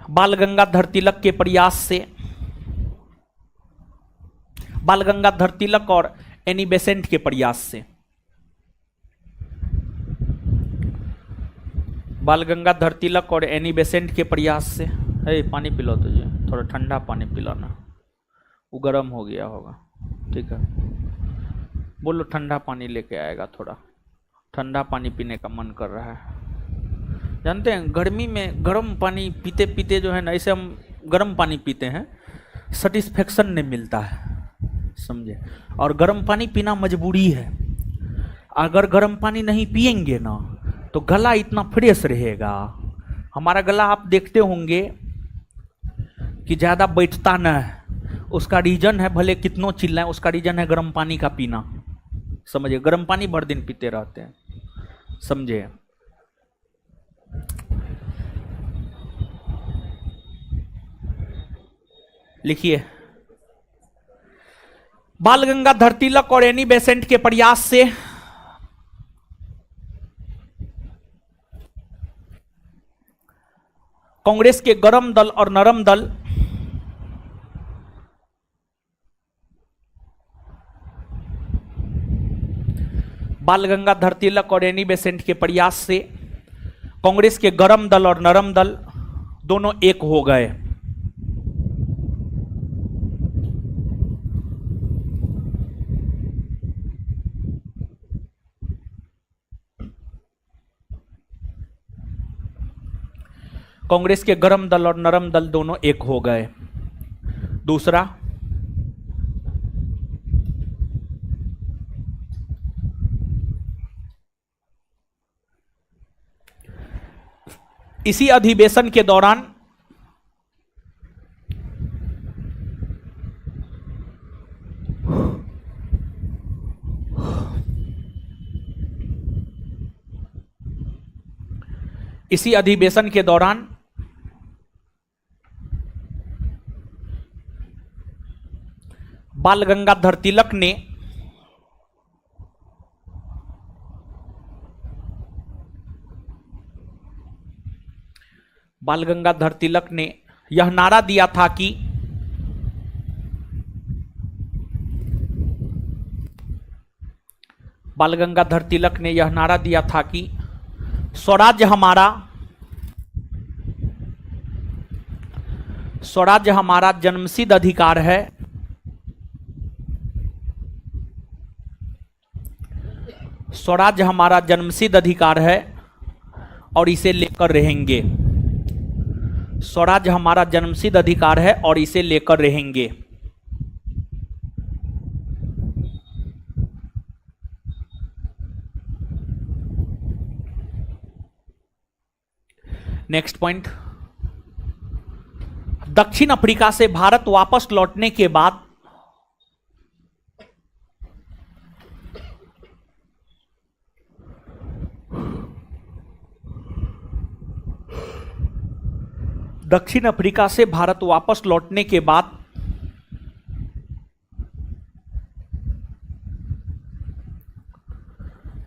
बाल गंगाधर तिलक के प्रयास से, बाल गंगाधर तिलक और एनी बेसेंट के प्रयास से, बाल गंगाधर तिलक और एनी बेसेंट के प्रयास से, पानी पिलाओ तो जी, थोड़ा ठंडा पानी पिलाना, वो गर्म हो गया होगा। ठीक है, बोलो ठंडा पानी लेके आएगा, थोड़ा ठंडा पानी पीने का मन कर रहा है। जानते हैं गर्मी में गर्म पानी पीते पीते जो है ना, ऐसे हम गर्म पानी पीते हैं, सेटिस्फेक्शन नहीं मिलता है, समझे। और गर्म पानी पीना मजबूरी है। अगर गर्म पानी नहीं पिएंगे ना तो गला इतना फ्रेश रहेगा। हमारा गला आप देखते होंगे कि ज़्यादा बैठता न है। उसका रीजन है, भले कितनों चिल्लाएं, उसका रीजन है गर्म पानी का पीना। समझे, गर्म पानी भर दिन पीते रहते हैं, समझे। लिखिए, बाल गंगाधर तिलक और एनी बेसेंट के प्रयास से कांग्रेस के गरम दल और नरम दल बाल गंगाधर तिलक और एनी बेसेंट के प्रयास से कांग्रेस के गरम दल और नरम दल दोनों एक हो गए। कांग्रेस के गरम दल और नरम दल दोनों एक हो गए। दूसरा, इसी अधिवेशन के दौरान बाल गंगाधर तिलक ने यह नारा दिया था कि स्वराज्य हमारा जन्मसिद्ध अधिकार है। स्वराज्य हमारा जन्मसिद्ध अधिकार है और इसे लेकर रहेंगे। स्वराज्य हमारा जन्मसिद्ध अधिकार है और इसे लेकर रहेंगे। नेक्स्ट पॉइंट, दक्षिण अफ्रीका से भारत वापस लौटने के बाद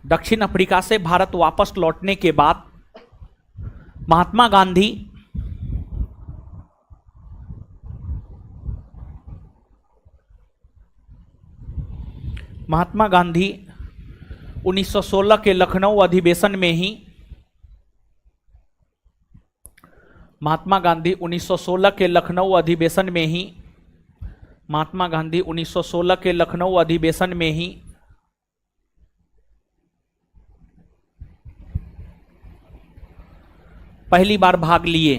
दक्षिण अफ्रीका से भारत वापस लौटने के बाद महात्मा गांधी 1916 के लखनऊ अधिवेशन में ही महात्मा गांधी 1916 के लखनऊ अधिवेशन में ही पहली बार भाग लिए।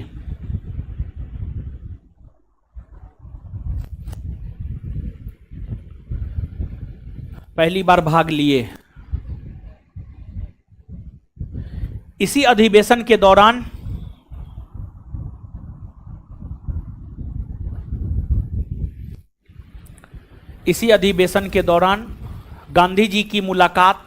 पहली बार भाग लिए। इसी अधिवेशन के दौरान गांधी जी की मुलाकात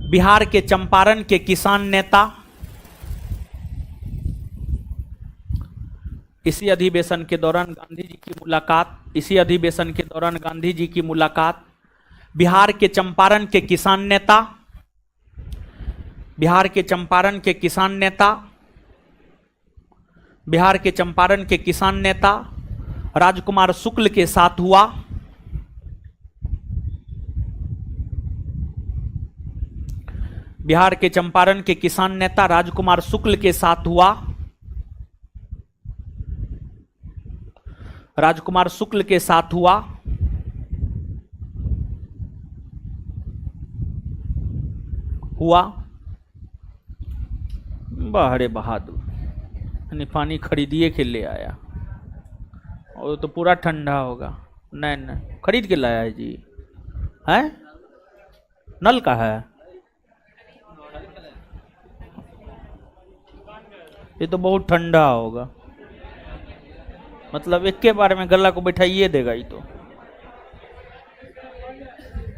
बिहार के चंपारण के किसान नेता, इसी अधिवेशन के दौरान गांधी जी की मुलाकात बिहार के चंपारण के किसान नेता राजकुमार शुक्ल के साथ हुआ। बिहार के चंपारण के किसान नेता राजकुमार शुक्ल के साथ हुआ। बहरे बहादुर यानी पानी खरीदिए के ले आया, और तो पूरा ठंडा होगा। नहीं खरीद के लाया है जी, है नल का है। ये तो बहुत ठंडा होगा, मतलब एक के बारे में गला को बैठाइए देगा। ये तो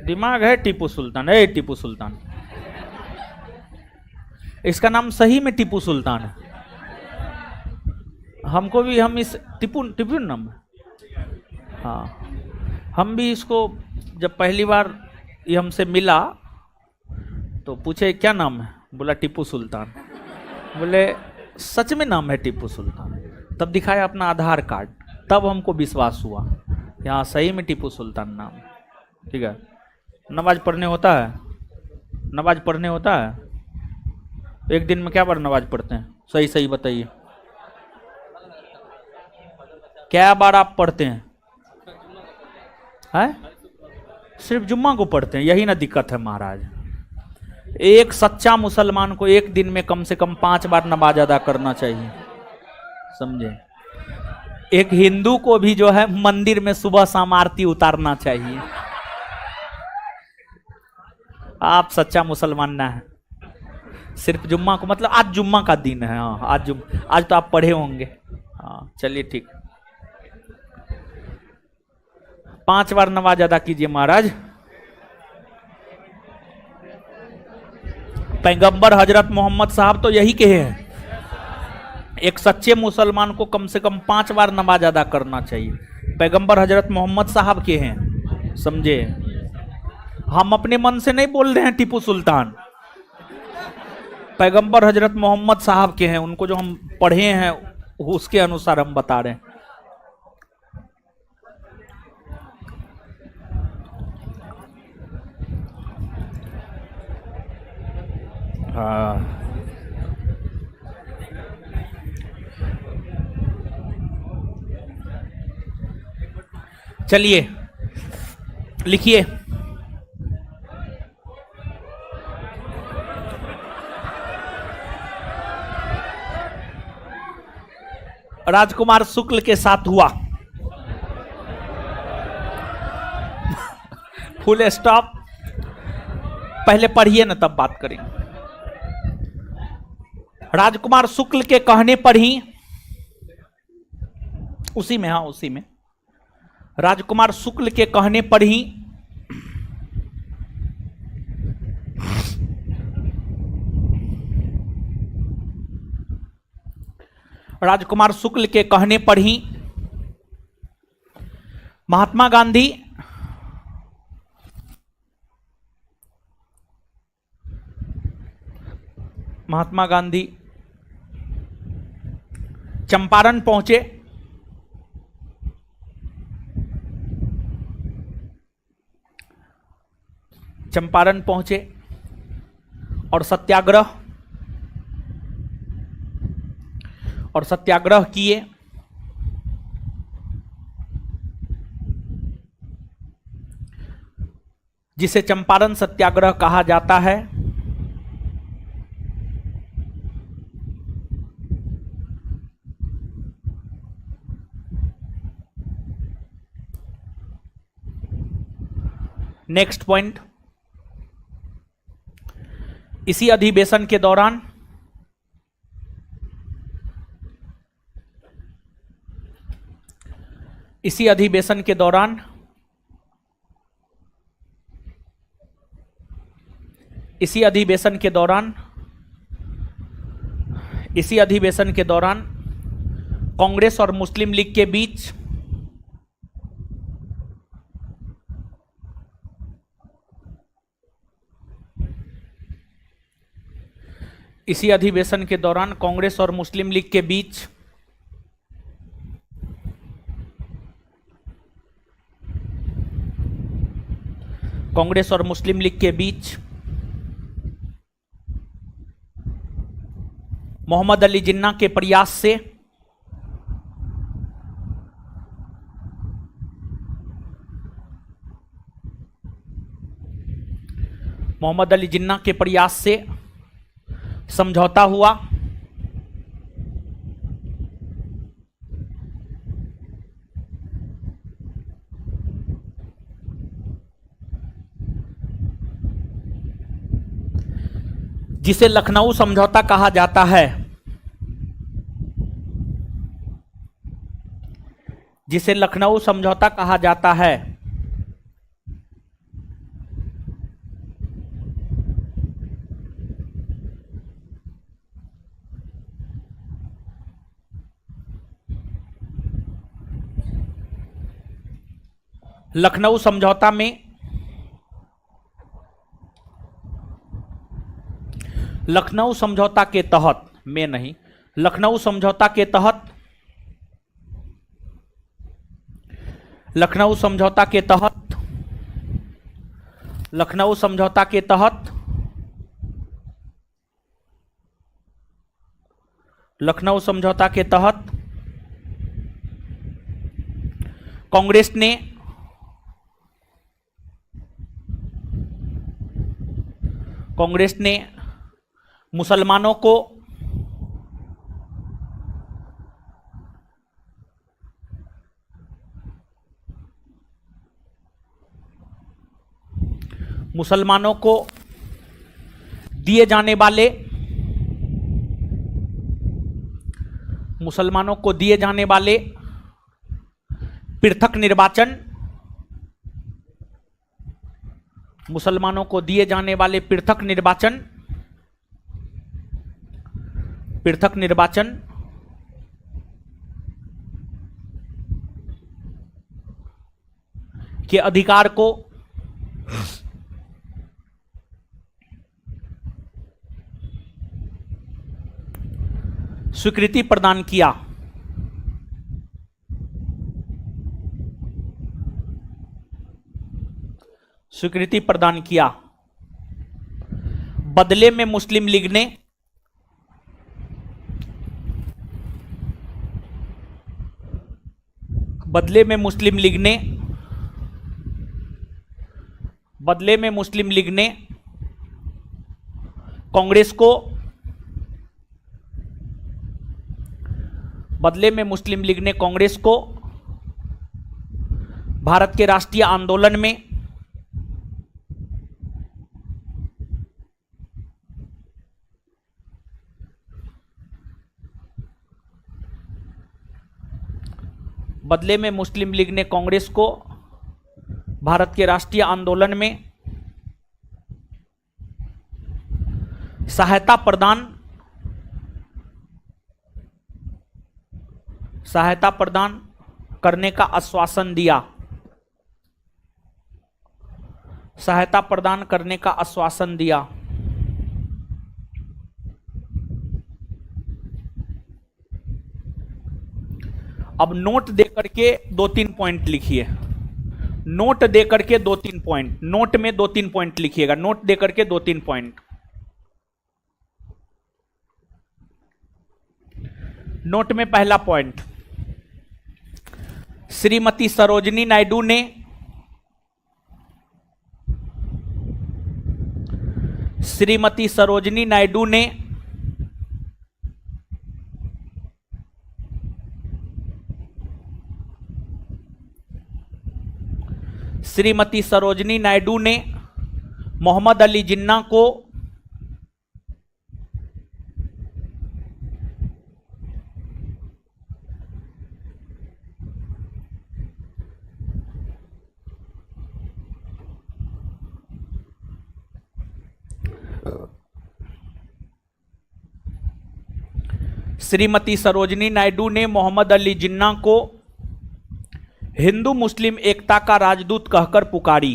दिमाग है टीपू सुल्तान। टीपू सुल्तान, इसका नाम सही में टीपू सुल्तान है। हमको भी, हम इस टीपू नाम है। हाँ, हम भी इसको जब पहली बार ये हमसे मिला तो पूछे क्या नाम है, बोला टीपू सुल्तान। बोले सच में नाम है टीपू सुल्तान? तब दिखाया अपना आधार कार्ड, तब हमको विश्वास हुआ यहाँ सही में टीपू सुल्तान नाम। ठीक है, नमाज पढ़ने होता है। एक दिन में क्या बार नमाज पढ़ते हैं? सही बताइए, क्या बार आप पढ़ते हैं? सिर्फ जुम्मा को पढ़ते हैं, यही ना दिक्कत है महाराज। एक सच्चा मुसलमान को एक दिन में कम से कम 5 बार नमाज अदा करना चाहिए, समझे। एक हिंदू को भी जो है मंदिर में सुबह शाम आरती उतारना चाहिए। आप सच्चा मुसलमान ना है, सिर्फ जुम्मा को, मतलब आज जुम्मा का दिन है। हाँ, आज तो आप पढ़े होंगे। हाँ चलिए ठीक, 5 बार नमाज अदा कीजिए महाराज। पैगंबर हजरत मोहम्मद साहब तो यही कहे हैं, एक सच्चे मुसलमान को कम से कम 5 बार नमाज अदा करना चाहिए। पैगंबर हजरत मोहम्मद साहब के हैं, समझे। हम अपने मन से नहीं बोल रहे हैं टीपू सुल्तान, पैगंबर हजरत मोहम्मद साहब के हैं, उनको जो हम पढ़े हैं उसके अनुसार हम बता रहे हैं। हाँ, चलिए लिखिए। राजकुमार शुक्ल के साथ हुआ, फुल स्टॉप। पहले पढ़िए ना तब बात करेंगे। राजकुमार शुक्ल के कहने पर ही, उसी में राजकुमार शुक्ल के कहने पर ही महात्मा गांधी चंपारण पहुंचे। और सत्याग्रह किए। जिसे चंपारण सत्याग्रह कहा जाता है। नेक्स्ट पॉइंट, इसी अधिवेशन के दौरान इसी अधिवेशन के दौरान इसी अधिवेशन के दौरान इसी अधिवेशन के दौरान कांग्रेस और मुस्लिम लीग के बीच इसी अधिवेशन के दौरान कांग्रेस और मुस्लिम लीग के बीच कांग्रेस और मुस्लिम लीग के बीच मोहम्मद अली जिन्ना के प्रयास से मोहम्मद अली जिन्ना के प्रयास से समझौता हुआ। जिसे लखनऊ समझौता कहा जाता है, जिसे लखनऊ समझौता कहा जाता है। लखनऊ समझौता में लखनऊ समझौता के तहत में नहीं, लखनऊ समझौता के तहत लखनऊ समझौता के तहत लखनऊ समझौता के तहत लखनऊ समझौता के तहत कांग्रेस ने मुसलमानों को दिए जाने वाले पृथक निर्वाचन के अधिकार को स्वीकृति प्रदान किया। बदले में मुस्लिम लीग ने कांग्रेस को भारत के राष्ट्रीय आंदोलन में सहायता प्रदान करने का आश्वासन दिया। अब नोट देकर के 2-3 पॉइंट लिखिए। नोट देकर के 2-3 पॉइंट, नोट में 2-3 पॉइंट लिखिएगा। नोट देकर के 2-3 पॉइंट। नोट में पहला पॉइंट, श्रीमती सरोजिनी नायडू ने श्रीमती सरोजिनी नायडू ने मोहम्मद अली जिन्ना को श्रीमती सरोजिनी नायडू ने मोहम्मद अली जिन्ना को हिंदू मुस्लिम एकता का राजदूत कहकर पुकारी।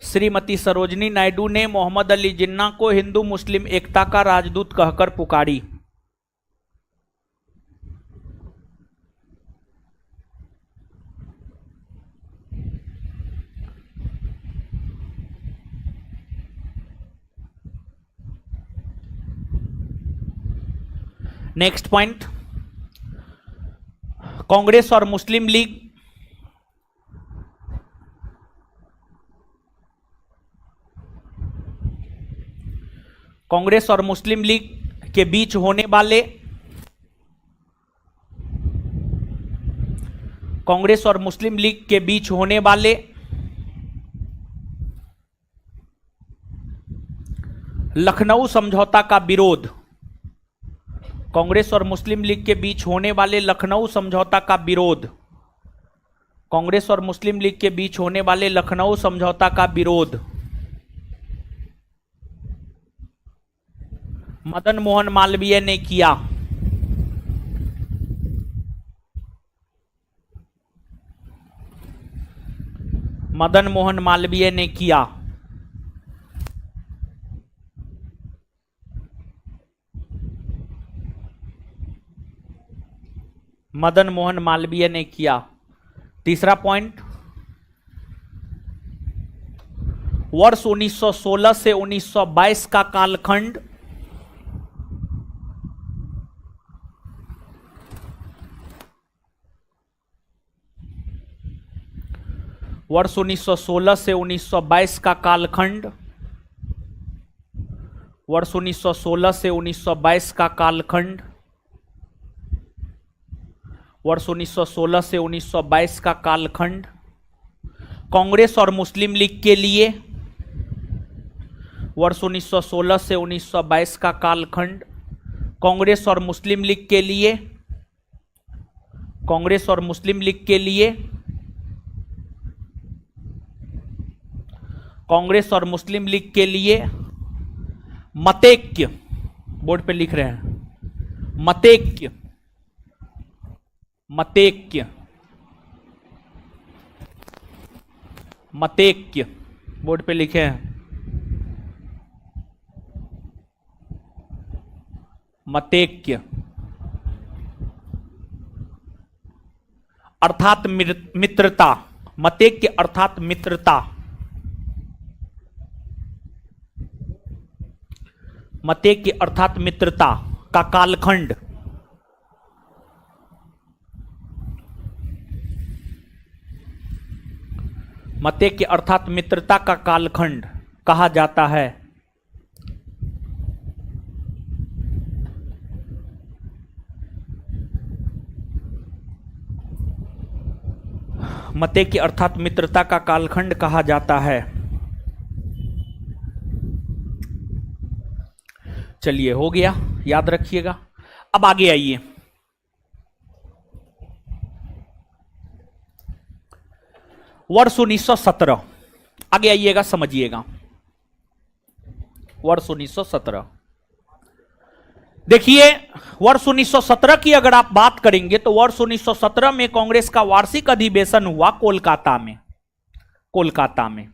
श्रीमती सरोजिनी नायडू ने मोहम्मद अली जिन्ना को हिंदू मुस्लिम एकता का राजदूत कहकर पुकारी। नेक्स्ट पॉइंट, कांग्रेस और मुस्लिम लीग कांग्रेस और मुस्लिम लीग के बीच होने वाले कांग्रेस और मुस्लिम लीग के बीच होने वाले लखनऊ समझौता का विरोध कांग्रेस और मुस्लिम लीग के बीच होने वाले लखनऊ समझौता का विरोध कांग्रेस और मुस्लिम लीग के बीच होने वाले लखनऊ समझौता का विरोध मदन मोहन मालवीय ने किया। मदन मोहन मालवीय ने किया। मदन मोहन मालवीय ने किया। तीसरा पॉइंट, वर्ष 1916 से 1922 का कालखंड वर्ष 1916 से 1922 का कालखंड वर्ष 1916 से 1922 का कालखंड वर्ष 1916 से 1922 का कालखंड कांग्रेस और मुस्लिम लीग के लिए वर्ष 1916 से 1922 का कालखंड कांग्रेस और मुस्लिम लीग के लिए कांग्रेस और मुस्लिम लीग के लिए कांग्रेस और मुस्लिम लीग के लिए मतैक्य, बोर्ड पे लिख रहे हैं मतैक्य, मतैक्य, मतैक्य, बोर्ड पे लिखे हैं मतैक्य, अर्थात मित्रता। मतैक्य अर्थात मित्रता। मतैक्य अर्थात मित्रता का कालखंड मतैक्य अर्थात मित्रता का कालखंड कहा जाता है। मतैक्य अर्थात मित्रता का कालखंड कहा जाता है। चलिए, हो गया, याद रखिएगा। अब आगे आइए, वर्ष 1917, आगे आइएगा, समझिएगा। वर्ष 1917 देखिए, वर्ष 1917 की अगर आप बात करेंगे तो वर्ष 1917 में कांग्रेस का वार्षिक अधिवेशन हुआ कोलकाता में। कोलकाता में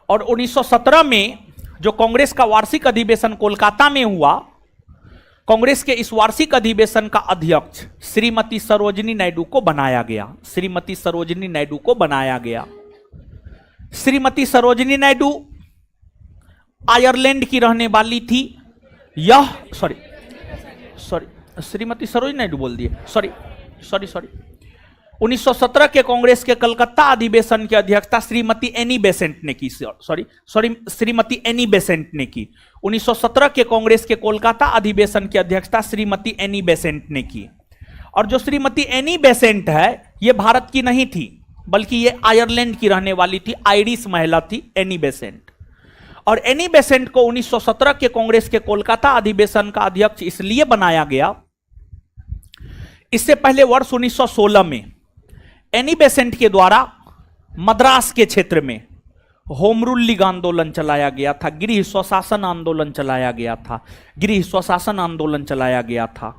और 1917 में जो कांग्रेस का वार्षिक अधिवेशन कोलकाता में हुआ, कांग्रेस के इस वार्षिक अधिवेशन का अध्यक्ष श्रीमती सरोजिनी नायडू को बनाया गया। श्रीमती सरोजिनी नायडू को बनाया गया। श्रीमती सरोजिनी नायडू आयरलैंड की रहने वाली थी। यह श्रीमती सरोजिनी नायडू बोल दिए, सॉरी। 1917 के कांग्रेस के कलकत्ता अधिवेशन की अध्यक्षता श्रीमती एनी बेसेंट ने की। श्रीमती एनी बेसेंट ने की। 1917 के कांग्रेस के कोलकाता अधिवेशन की अध्यक्षता श्रीमती एनी बेसेंट ने की। और जो श्रीमती एनी बेसेंट है, ये भारत की नहीं थी, बल्कि ये आयरलैंड की रहने वाली थी, आयरिश महिला थी एनी बेसेंट। और एनी बेसेंट को 1917 के कांग्रेस के कोलकाता अधिवेशन का अध्यक्ष इसलिए बनाया गया, इससे पहले वर्ष 1916 में एनी बेसेंट के द्वारा मद्रास के क्षेत्र में होम रूल लीग आंदोलन चलाया गया था, गृह स्वशासन आंदोलन चलाया गया था, गृह स्वशासन आंदोलन चलाया गया था।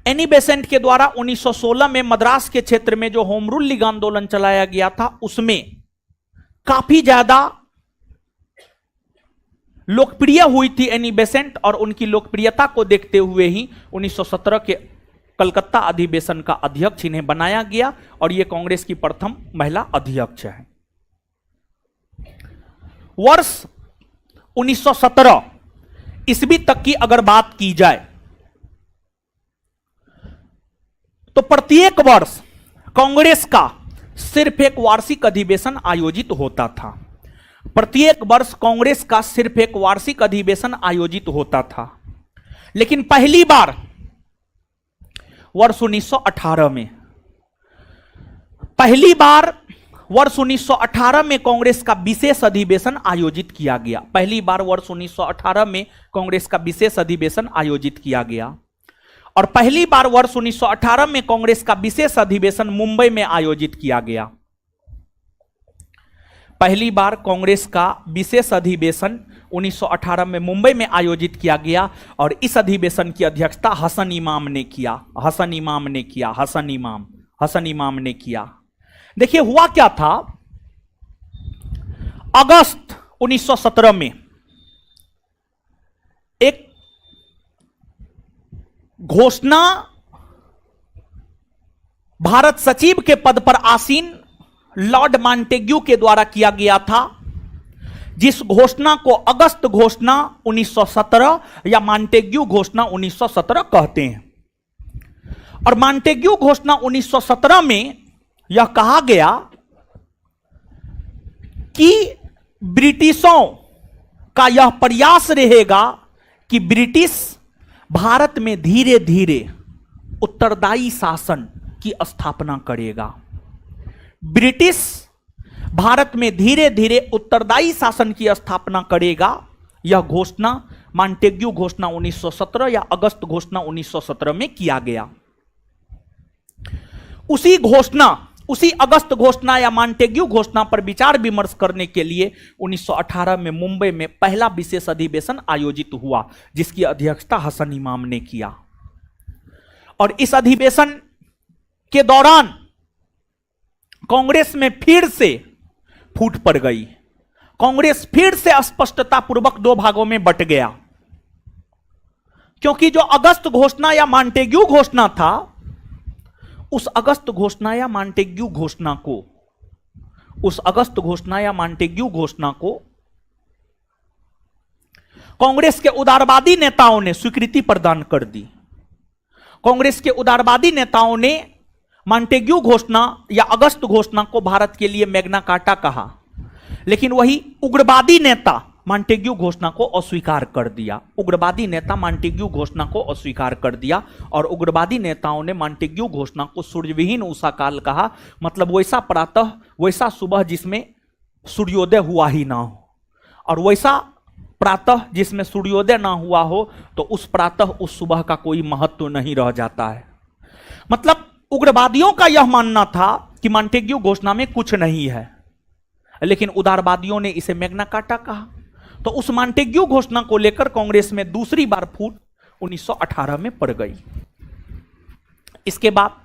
एनी बेसेंट के द्वारा 1916 में मद्रास के क्षेत्र में जो होम रूल लीग आंदोलन चलाया गया था, उसमें काफी ज्यादा लोकप्रिय हुई थी एनी बेसेंट, और उनकी लोकप्रियता को देखते हुए ही 1917 के कलकत्ता अधिवेशन का अध्यक्ष इन्हें बनाया गया, और यह कांग्रेस की प्रथम महिला अध्यक्ष है। वर्ष 1917 ईस्वी तक की अगर बात की जाए तो प्रत्येक वर्ष कांग्रेस का सिर्फ एक वार्षिक अधिवेशन आयोजित होता था। प्रत्येक वर्ष कांग्रेस का सिर्फ एक वार्षिक अधिवेशन आयोजित होता था। लेकिन पहली बार वर्ष 1918 में, पहली बार वर्ष 1918 में कांग्रेस का विशेष अधिवेशन आयोजित किया गया। पहली बार वर्ष 1918 में कांग्रेस का विशेष अधिवेशन आयोजित किया गया। और पहली बार वर्ष 1918 में कांग्रेस का विशेष अधिवेशन मुंबई में आयोजित किया गया। पहली बार कांग्रेस का विशेष अधिवेशन 1918 में मुंबई में आयोजित किया गया, और इस अधिवेशन की अध्यक्षता हसन इमाम ने किया। हसन इमाम ने किया। देखिए हुआ क्या था, अगस्त 1917 में एक घोषणा भारत सचिव के पद पर आसीन लॉर्ड मॉन्टेग्यू के द्वारा किया गया था, जिस घोषणा को अगस्त घोषणा 1917 या मॉन्टेग्यू घोषणा 1917 कहते हैं। और मॉन्टेग्यू घोषणा 1917 में यह कहा गया कि ब्रिटिशों का यह प्रयास रहेगा कि ब्रिटिश भारत में धीरे धीरे उत्तरदायी शासन की स्थापना करेगा। ब्रिटिश भारत में धीरे धीरे उत्तरदायी शासन की स्थापना करेगा। यह घोषणा मॉन्टेग्यू घोषणा 1917 या अगस्त घोषणा 1917 में किया गया। उसी अगस्त घोषणा या मॉन्टेग्यू घोषणा पर विचार विमर्श करने के लिए 1918 में मुंबई में पहला विशेष अधिवेशन आयोजित हुआ, जिसकी अध्यक्षता हसन इमाम ने किया। और इस अधिवेशन के दौरान कांग्रेस में फिर से फूट पड़ गई। कांग्रेस फिर से स्पष्टता पूर्वक दो भागों में बट गया, क्योंकि जो अगस्त घोषणा या मॉन्टेग्यू घोषणा था, उस अगस्त घोषणा या मॉन्टेग्यू घोषणा को कांग्रेस के उदारवादी नेताओं ने स्वीकृति प्रदान कर दी। कांग्रेस के उदारवादी नेताओं ने मॉन्टेग्यू घोषणा या अगस्त घोषणा को भारत के लिए मैग्ना कार्टा कहा, लेकिन वही उग्रवादी नेता मॉन्टेग्यू घोषणा को अस्वीकार कर दिया। उग्रवादी नेता मॉन्टेग्यू घोषणा को अस्वीकार कर दिया, और उग्रवादी नेताओं ने मॉन्टेग्यू घोषणा को सूर्यविहीन उषा काल कहा, मतलब वैसा प्रातः, वैसा सुबह जिसमें सूर्योदय हुआ ही ना हो, और वैसा प्रातः जिसमें सूर्योदय ना हुआ हो, तो उस प्रातः उस सुबह का कोई महत्व नहीं रह जाता है। मतलब उग्रवादियों का यह मानना था कि मॉन्टेग्यू घोषणा में कुछ नहीं है, लेकिन उदारवादियों ने इसे मैग्ना कार्टा कहा। तो उस मॉन्टेग्यू घोषणा को लेकर कांग्रेस में दूसरी बार फूट 1918 में पड़ गई। इसके बाद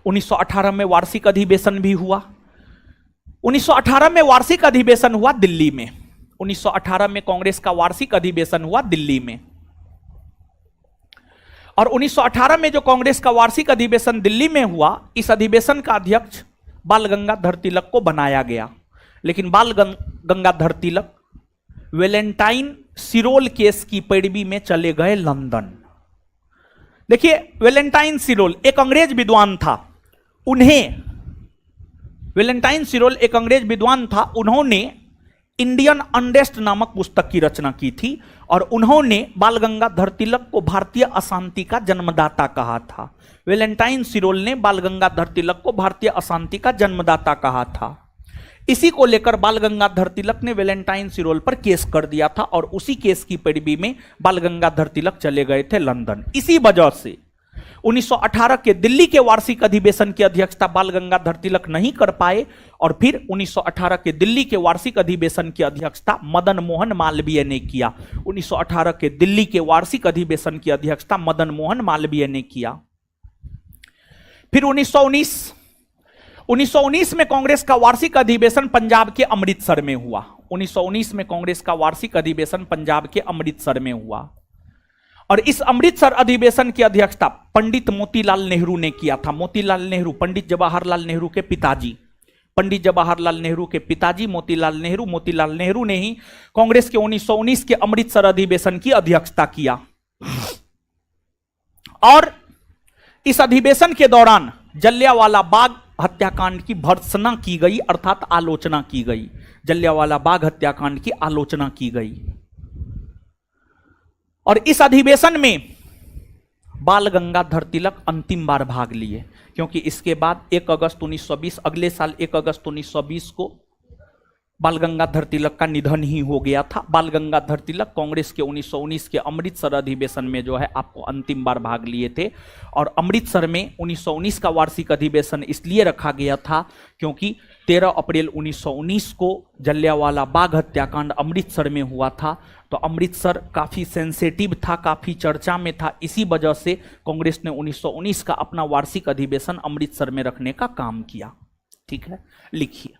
1918 में वार्षिक अधिवेशन भी हुआ। 1918 में वार्षिक अधिवेशन हुआ दिल्ली में। 1918 में कांग्रेस का वार्षिक अधिवेशन हुआ दिल्ली में। और 1918 में जो कांग्रेस का वार्षिक अधिवेशन दिल्ली में हुआ, इस अधिवेशन का अध्यक्ष बाल गंगाधर तिलक को बनाया गया। लेकिन बाल गंगाधर तिलक वेलेंटाइन सिरोल केस की पैरवी में चले गए लंदन। देखिए, वेलेंटाइन सिरोल एक अंग्रेज विद्वान था। उन्हें, वैलेंटाइन सिरोल एक अंग्रेज विद्वान था, उन्होंने इंडियन अनरेस्ट नामक पुस्तक की रचना की थी और उन्होंने बाल गंगाधर तिलक को भारतीय अशांति का जन्मदाता कहा था। वैलेंटाइन सिरोल ने बाल गंगाधर तिलक को भारतीय अशांति का जन्मदाता कहा था। इसी को लेकर बाल गंगाधर तिलक ने वैलेंटाइन सिरोल पर केस कर दिया था और उसी केस की पैरवी में बाल गंगाधर तिलक चले गए थे लंदन। इसी वजह से 1918 के दिल्ली के वार्षिक अधिवेशन की अध्यक्षता बाल गंगाधर तिलक नहीं कर पाए और फिर 1918 के दिल्ली के वार्षिक अधिवेशन की अध्यक्षता मदन मोहन मालवीय ने किया। 1918 के दिल्ली के वार्षिक अधिवेशन की अध्यक्षता मदन मोहन मालवीय ने किया। फिर 1919 में कांग्रेस का वार्षिक अधिवेशन पंजाब के अमृतसर में हुआ। 1919 में कांग्रेस का वार्षिक अधिवेशन पंजाब के अमृतसर में हुआ और इस अमृतसर अधिवेशन की अध्यक्षता पंडित मोतीलाल नेहरू ने किया था। मोतीलाल नेहरू पंडित जवाहरलाल नेहरू के पिताजी, पंडित जवाहरलाल नेहरू के पिताजी मोतीलाल नेहरू ने ही कांग्रेस के 1919 के अमृतसर अधिवेशन की अध्यक्षता किया। और इस अधिवेशन के दौरान जलियांवाला बाग हत्याकांड की भर्त्सना की गई, अर्थात आलोचना की गई। जलियांवाला बाग हत्याकांड की आलोचना की गई और इस अधिवेशन में बाल गंगाधर तिलक अंतिम बार भाग लिए, क्योंकि इसके बाद 1 अगस्त 1920, अगले साल 1 अगस्त 1920 को बाल गंगाधर तिलक का निधन ही हो गया था। बाल गंगाधर तिलक कांग्रेस के 1919 के अमृतसर अधिवेशन में जो है आपको अंतिम बार भाग लिए थे और अमृतसर में 1919 का वार्षिक अधिवेशन इसलिए रखा गया था क्योंकि 13 अप्रैल 1919 को जलियांवाला बाग हत्याकांड अमृतसर में हुआ था। तो अमृतसर काफ़ी सेंसेटिव था, काफ़ी चर्चा में था। इसी वजह से कांग्रेस ने 1919 का अपना वार्षिक अधिवेशन अमृतसर में रखने का काम किया। ठीक है, लिखिए,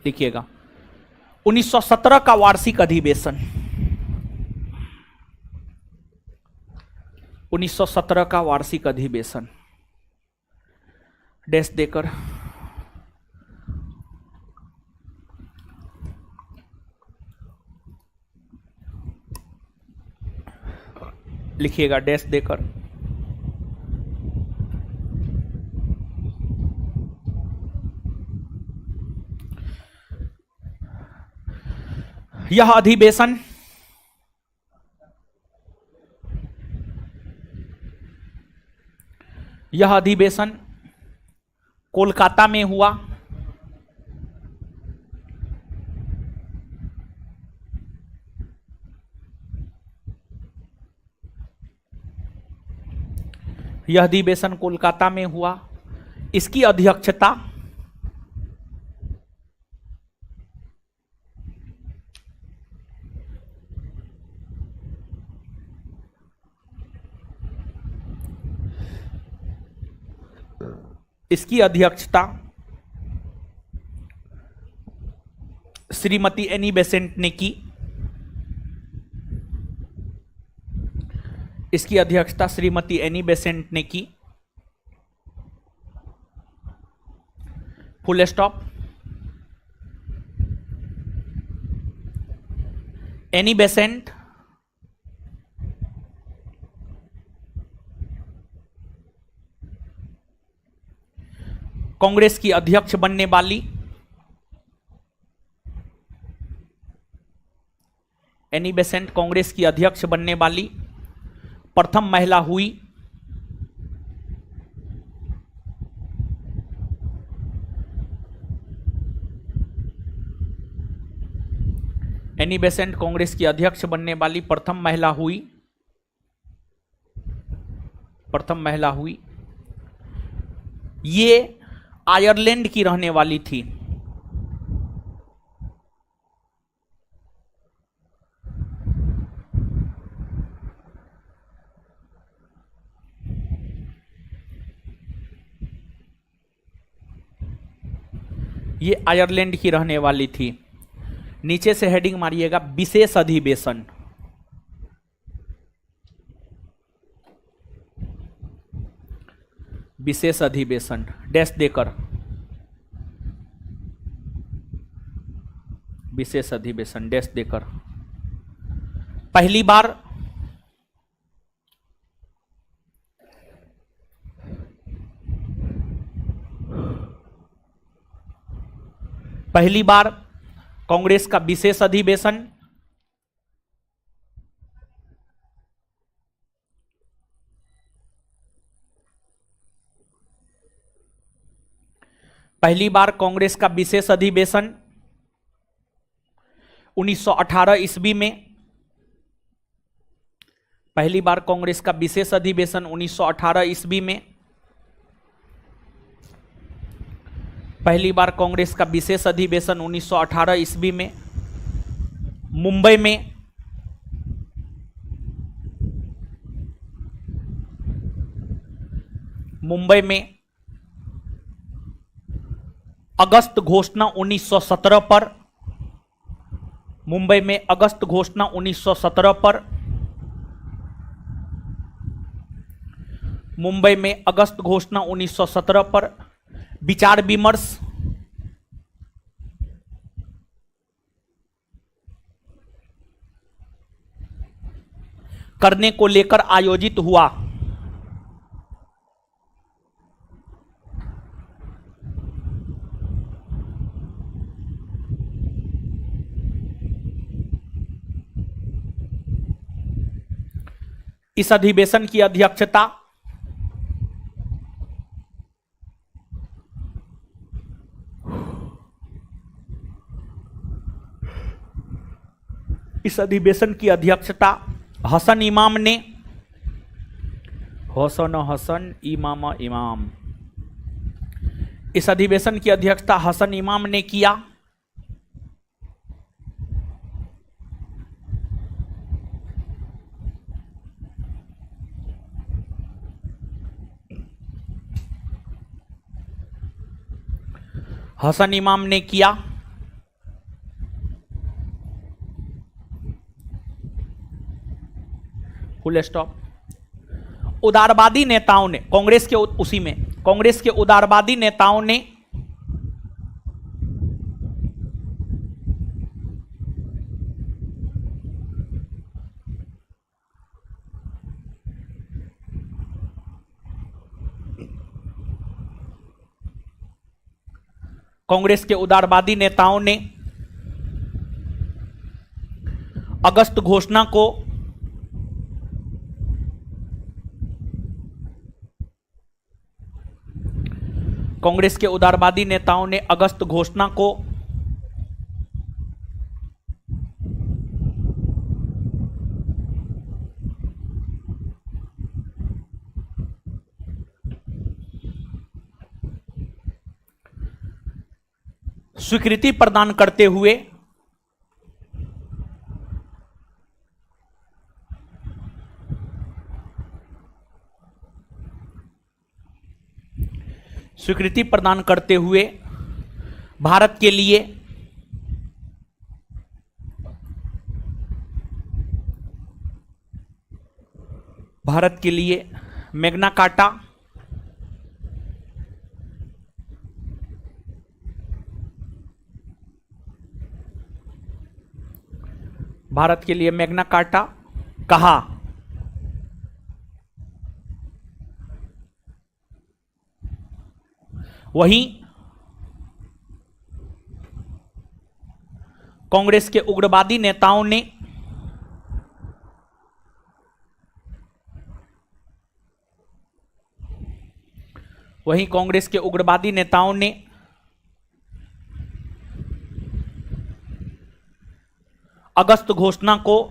लिखिएगा 1917 का वार्षिक अधिवेशन, 1917 का वार्षिक अधिवेशन डैश देकर लिखिएगा, डैश देकर यह अधिवेशन कोलकाता में हुआ। यह अधिवेशन कोलकाता में हुआ। इसकी अध्यक्षता श्रीमती एनी बेसेंट ने की। इसकी अध्यक्षता श्रीमती एनी बेसेंट ने की। Full stop. Annie Besant Congress की अध्यक्ष बनने वाली, एनी बेसेंट कांग्रेस की अध्यक्ष बनने वाली प्रथम महिला हुई। एनी बेसेंट कांग्रेस की अध्यक्ष बनने वाली प्रथम महिला हुई। ये आयरलैंड की रहने वाली थी। ये आयरलैंड की रहने वाली थी। नीचे से हेडिंग मारिएगा विशेष अधिवेशन। विशेष अधिवेशन डैश देकर विशेष अधिवेशन डैश देकर पहली बार पहली बार कांग्रेस का विशेष अधिवेशन, पहली बार कांग्रेस का विशेष अधिवेशन 1918 ईस्वी में, पहली बार कांग्रेस का विशेष अधिवेशन 1918 ईस्वी में, पहली बार कांग्रेस का विशेष अधिवेशन 1918 ईस्वी में मुंबई में, मुंबई में अगस्त घोषणा 1917 पर, मुंबई में अगस्त घोषणा 1917 पर, मुंबई में अगस्त घोषणा 1917 पर विचार विमर्श, करने को लेकर आयोजित हुआ। इस अधिवेशन की अध्यक्षता हसन इमाम ने, हसन इमाम, इस अधिवेशन की अध्यक्षता हसन इमाम ने किया। हसन इमाम ने किया। Full stop. उदारवादी नेताओं ने, कांग्रेस के उसी में कांग्रेस के उदारवादी नेताओं ने कांग्रेस के उदारवादी नेताओं ने अगस्त घोषणा को कांग्रेस के उदारवादी नेताओं ने अगस्त घोषणा को स्वीकृति प्रदान करते हुए भारत के लिए मैग्ना कार्टा, भारत के लिए मैग्ना कार्टा कहा। वहीं कांग्रेस के उग्रवादी नेताओं ने अगस्त घोषणा को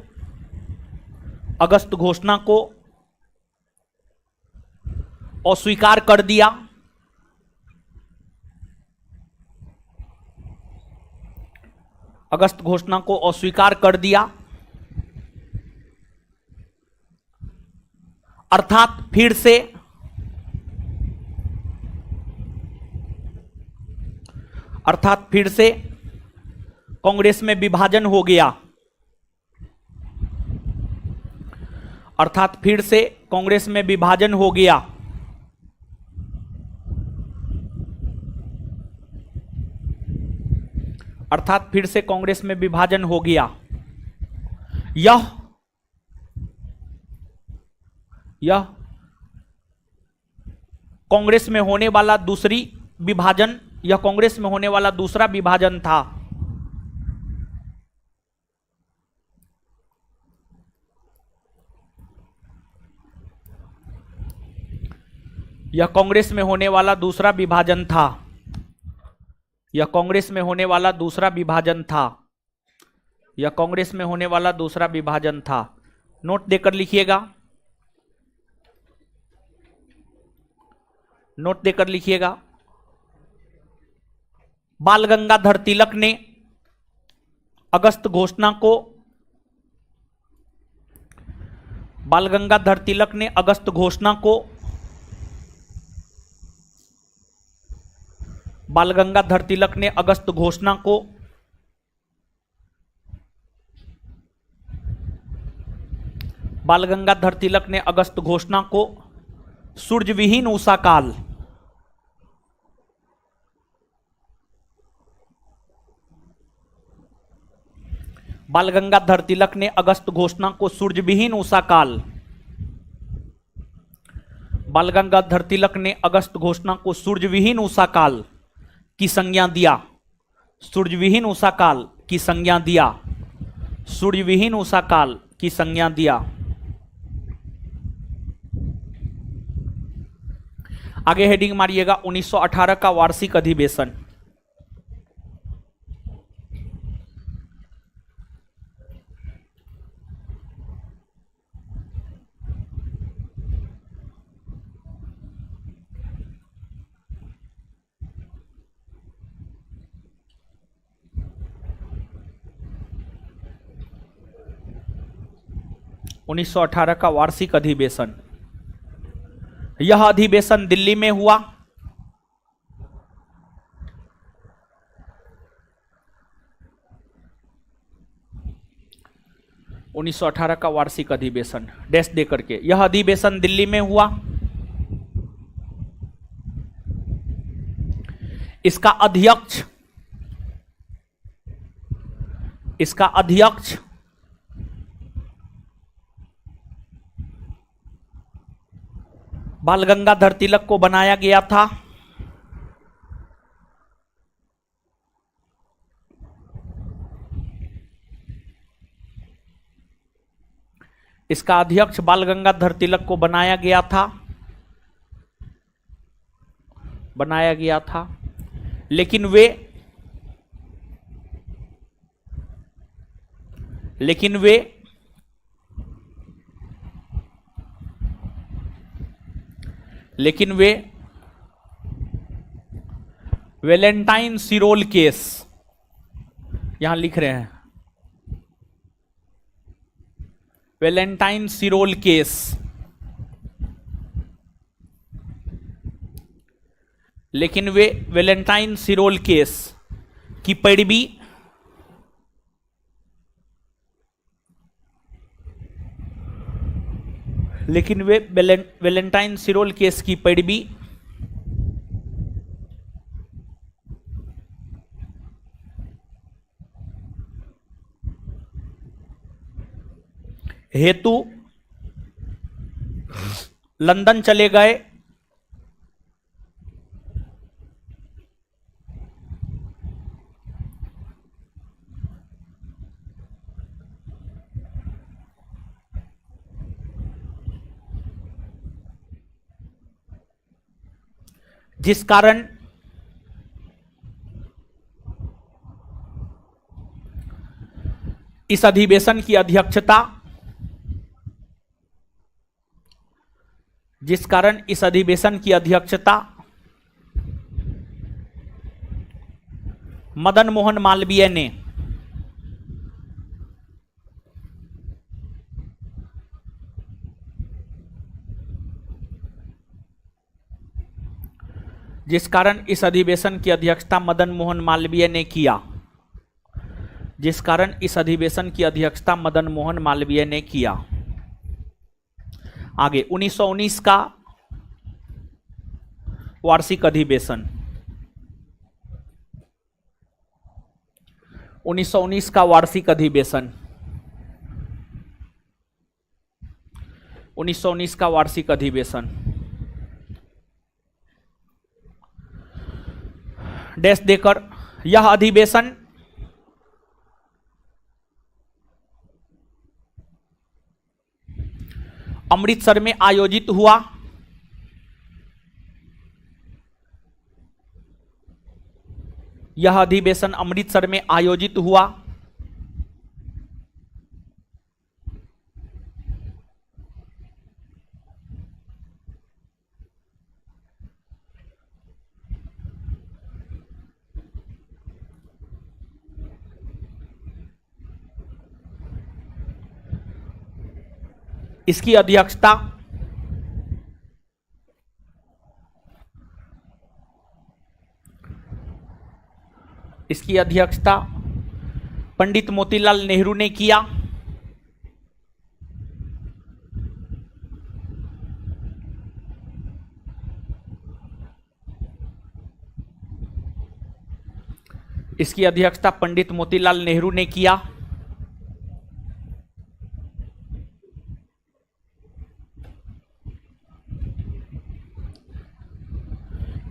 अस्वीकार कर दिया। अगस्त घोषणा को अस्वीकार कर दिया, अर्थात फिर से कांग्रेस में विभाजन हो गया। अर्थात फिर से कांग्रेस में विभाजन हो गया। अर्थात फिर से कांग्रेस में विभाजन हो गया। यह कांग्रेस में होने वाला दूसरी विभाजन यह कांग्रेस में होने वाला दूसरा विभाजन था। यह कांग्रेस में होने वाला दूसरा विभाजन था। यह कांग्रेस में होने वाला दूसरा विभाजन था। यह कांग्रेस में होने वाला दूसरा विभाजन था। नोट देकर लिखिएगा, नोट देकर लिखिएगा। बाल गंगाधर तिलक ने अगस्त घोषणा को, बाल गंगाधर तिलक ने अगस्त घोषणा को, बाल गंगाधर तिलक ने अगस्त घोषणा को बाल गंगाधर तिलक ने अगस्त घोषणा को सूर्यविहीन उषा काल, बाल गंगाधर तिलक ने अगस्त घोषणा को सूर्यविहीन उषा काल, बाल गंगाधर तिलक ने अगस्त घोषणा को सूर्यविहीन उषा काल की संज्ञा दिया। सूर्यविहीन उषा काल की संज्ञा दिया। सूर्यविहीन उषा काल की संज्ञा दिया। आगे हेडिंग मारिएगा 1918 का वार्षिक अधिवेशन। उन्नीस सौ 18 का वार्षिक अधिवेशन। यह अधिवेशन दिल्ली में हुआ। उन्नीस सौ 18 का वार्षिक अधिवेशन डैश दे करके, यह अधिवेशन दिल्ली में हुआ। इसका अध्यक्ष बाल गंगाधर तिलक को बनाया गया था। इसका अध्यक्ष बाल गंगाधर तिलक को बनाया गया था। लेकिन वे वैलेंटाइन सिरोल केस, यहां लिख रहे हैं वैलेंटाइन सिरोल केस, लेकिन वे वैलेंटाइन सिरोल केस की पैरवी वैलेंटाइन सिरोल केस की पैरवी हेतु लंदन चले गए। जिस कारण इस अधिवेशन की अध्यक्षता मदन मोहन मालवीय ने मदन मोहन मालवीय ने किया। आगे 1919 का वार्षिक अधिवेशन। 1919 का वार्षिक अधिवेशन। 1919 का वार्षिक अधिवेशन डैश देकर यह अधिवेशन अमृतसर में आयोजित हुआ। यह अधिवेशन अमृतसर में आयोजित हुआ। इसकी अध्यक्षता पंडित मोतीलाल नेहरू ने किया। इसकी अध्यक्षता पंडित मोतीलाल नेहरू ने किया।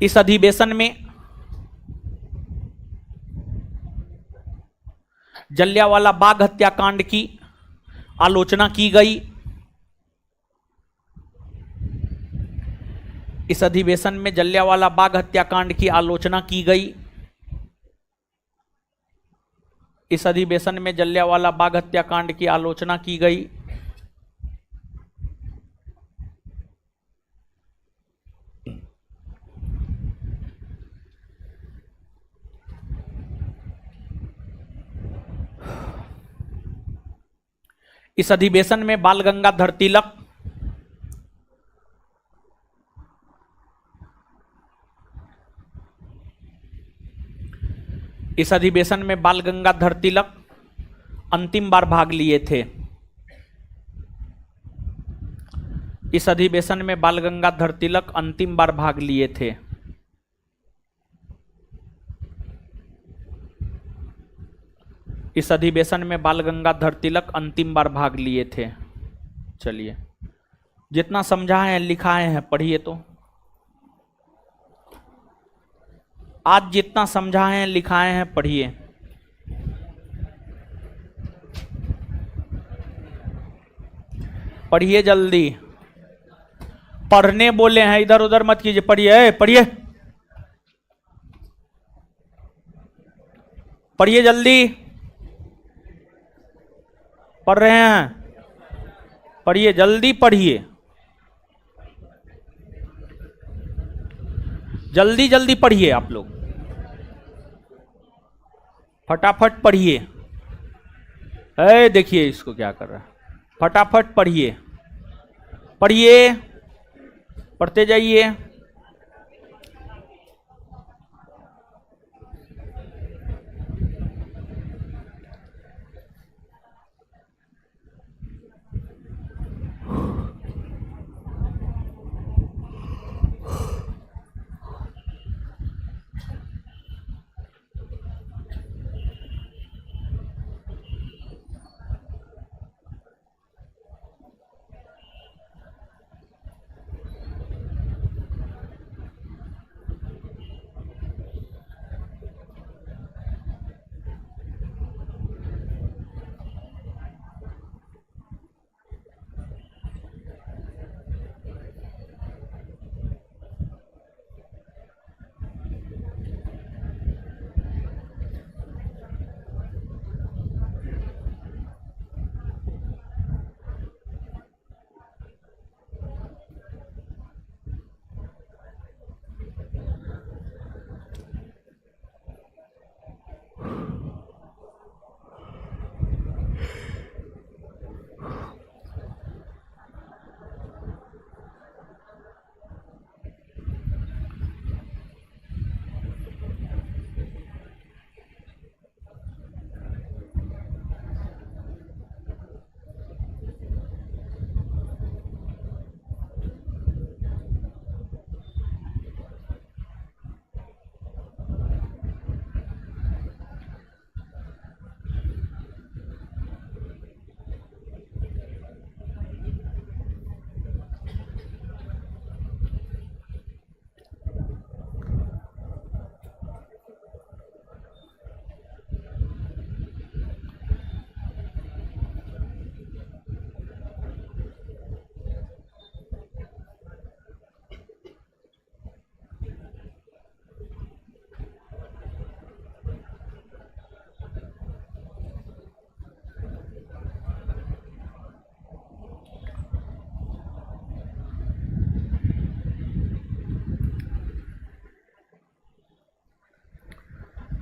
इस अधिवेशन में जलियांवाला बाग हत्याकांड की आलोचना की गई। इस अधिवेशन में जलियांवाला बाग हत्याकांड की आलोचना की गई। इस अधिवेशन में जलियांवाला बाग हत्याकांड की आलोचना की गई। इस अधिवेशन में बाल गंगाधर तिलक अंतिम बार भाग लिए थे। इस अधिवेशन में बाल गंगाधर तिलक अंतिम बार भाग लिए थे। इस अधिवेशन में बाल गंगाधर तिलक अंतिम बार भाग लिए थे। चलिए, जितना समझाए हैं लिखाए हैं पढ़िए तो। आज जितना समझाए हैं लिखाए हैं पढ़िए। पढ़िए जल्दी। पढ़ने बोले हैं, इधर उधर मत कीजिए। पढ़िए पढ़िए पढ़िए जल्दी। पढ़ रहे हैं? पढ़िए जल्दी पढ़िए। जल्दी जल्दी पढ़िए आप लोग, फटाफट पढ़िए। देखिए इसको क्या कर रहा है। फटाफट पढ़िए, पढ़िए, पढ़ते जाइए।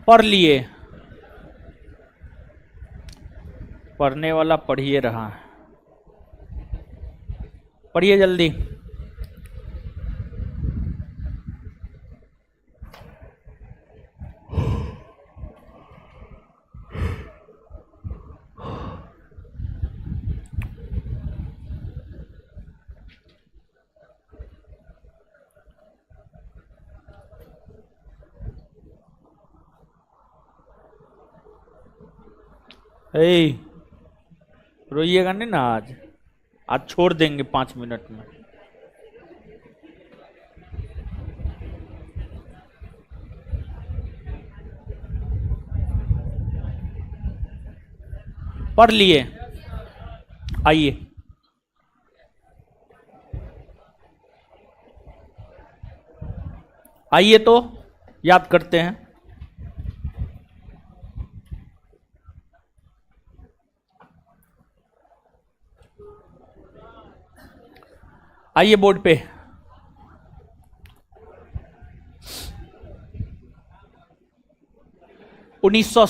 पढ़ लिए, पढ़ने वाला पढ़िए रहा है, पढ़िए जल्दी। ए, रोइएगा नहीं ना आज, आज छोड़ देंगे 5 मिनट में। पढ़ लिए, आइए। आइए तो याद करते हैं। आइए बोर्ड पे। उन्नीस सौ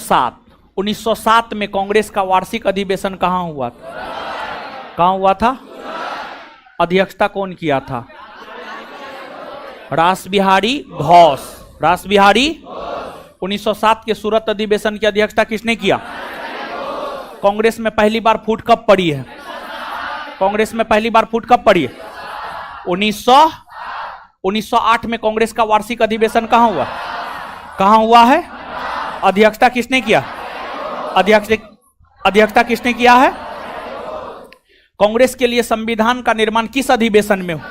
सात में कांग्रेस का वार्षिक अधिवेशन कहां हुआ था? कहां हुआ था? अध्यक्षता कौन किया था? रासबिहारी घोष। रासबिहारी 1907 के सूरत अधिवेशन की अध्यक्षता किसने किया? कांग्रेस में पहली बार फूट कब पड़ी है? कांग्रेस में पहली बार फूट कब पड़ी है? 1908 में कांग्रेस का वार्षिक अधिवेशन कहां हुआ? कहां हुआ है? अध्यक्षता किसने किया? अध्यक्षता किसने किया है? कांग्रेस के लिए संविधान का निर्माण किस अधिवेशन में हुआ?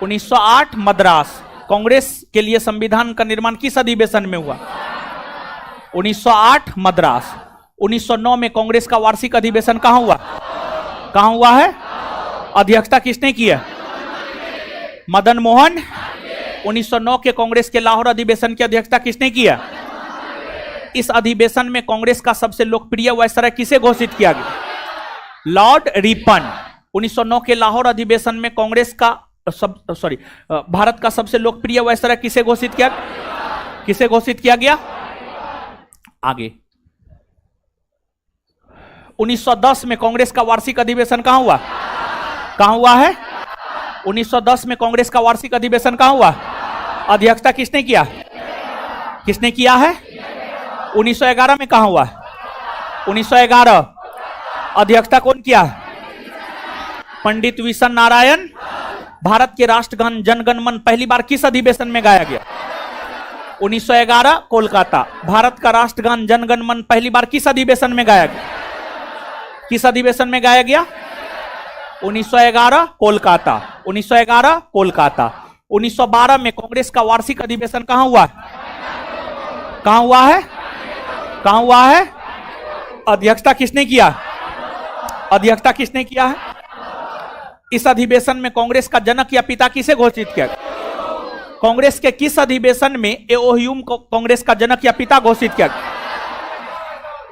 1908 मद्रास। कांग्रेस के लिए संविधान का निर्माण किस अधिवेशन में हुआ? 1908 मद्रास। 1909 में कांग्रेस का वार्षिक अधिवेशन कहां हुआ? कहां हुआ है? अध्यक्षता किसने की है? मदन मोहन। 1909 के कांग्रेस के लाहौर अधिवेशन की अध्यक्षता किसने की है? इस अधिवेशन में कांग्रेस का सबसे लोकप्रिय वायसराय किसे घोषित किया गया? Lord Ripon. 1909 के लाहौर अधिवेशन में कांग्रेस का भारत का सबसे लोकप्रिय वायसराय किसे घोषित किया? किसे घोषित किया गया? आगे 1910 में कांग्रेस का वार्षिक अधिवेशन कहां हुआ? कहां हुआ है? 1910 में कांग्रेस का वार्षिक अधिवेशन कहां हुआ? अध्यक्षता किसने किया? किसने किया है? 1911 में कहां हुआ? 1911। अध्यक्षता कौन किया? पंडित विशन नारायण। भारत के राष्ट्रगान जनगण मन पहली बार किस अधिवेशन में गाया गया? 1911 कोलकाता। भारत का राष्ट्रगान जनगण मन पहली बार किस अधिवेशन में गाया गया? किस अधिवेशन में गाया गया? 1911 कोलकाता। 1911 कोलकाता। 1912 में कांग्रेस का वार्षिक अधिवेशन कहां हुआ? कहां हुआ है? कहां हुआ है? अध्यक्षता किसने किया? अध्यक्षता किसने किया है? इस अधिवेशन में कांग्रेस का जनक या पिता किसे घोषित किया? कांग्रेस के किस अधिवेशन में एओह्यूम को कांग्रेस का जनक या पिता घोषित किया?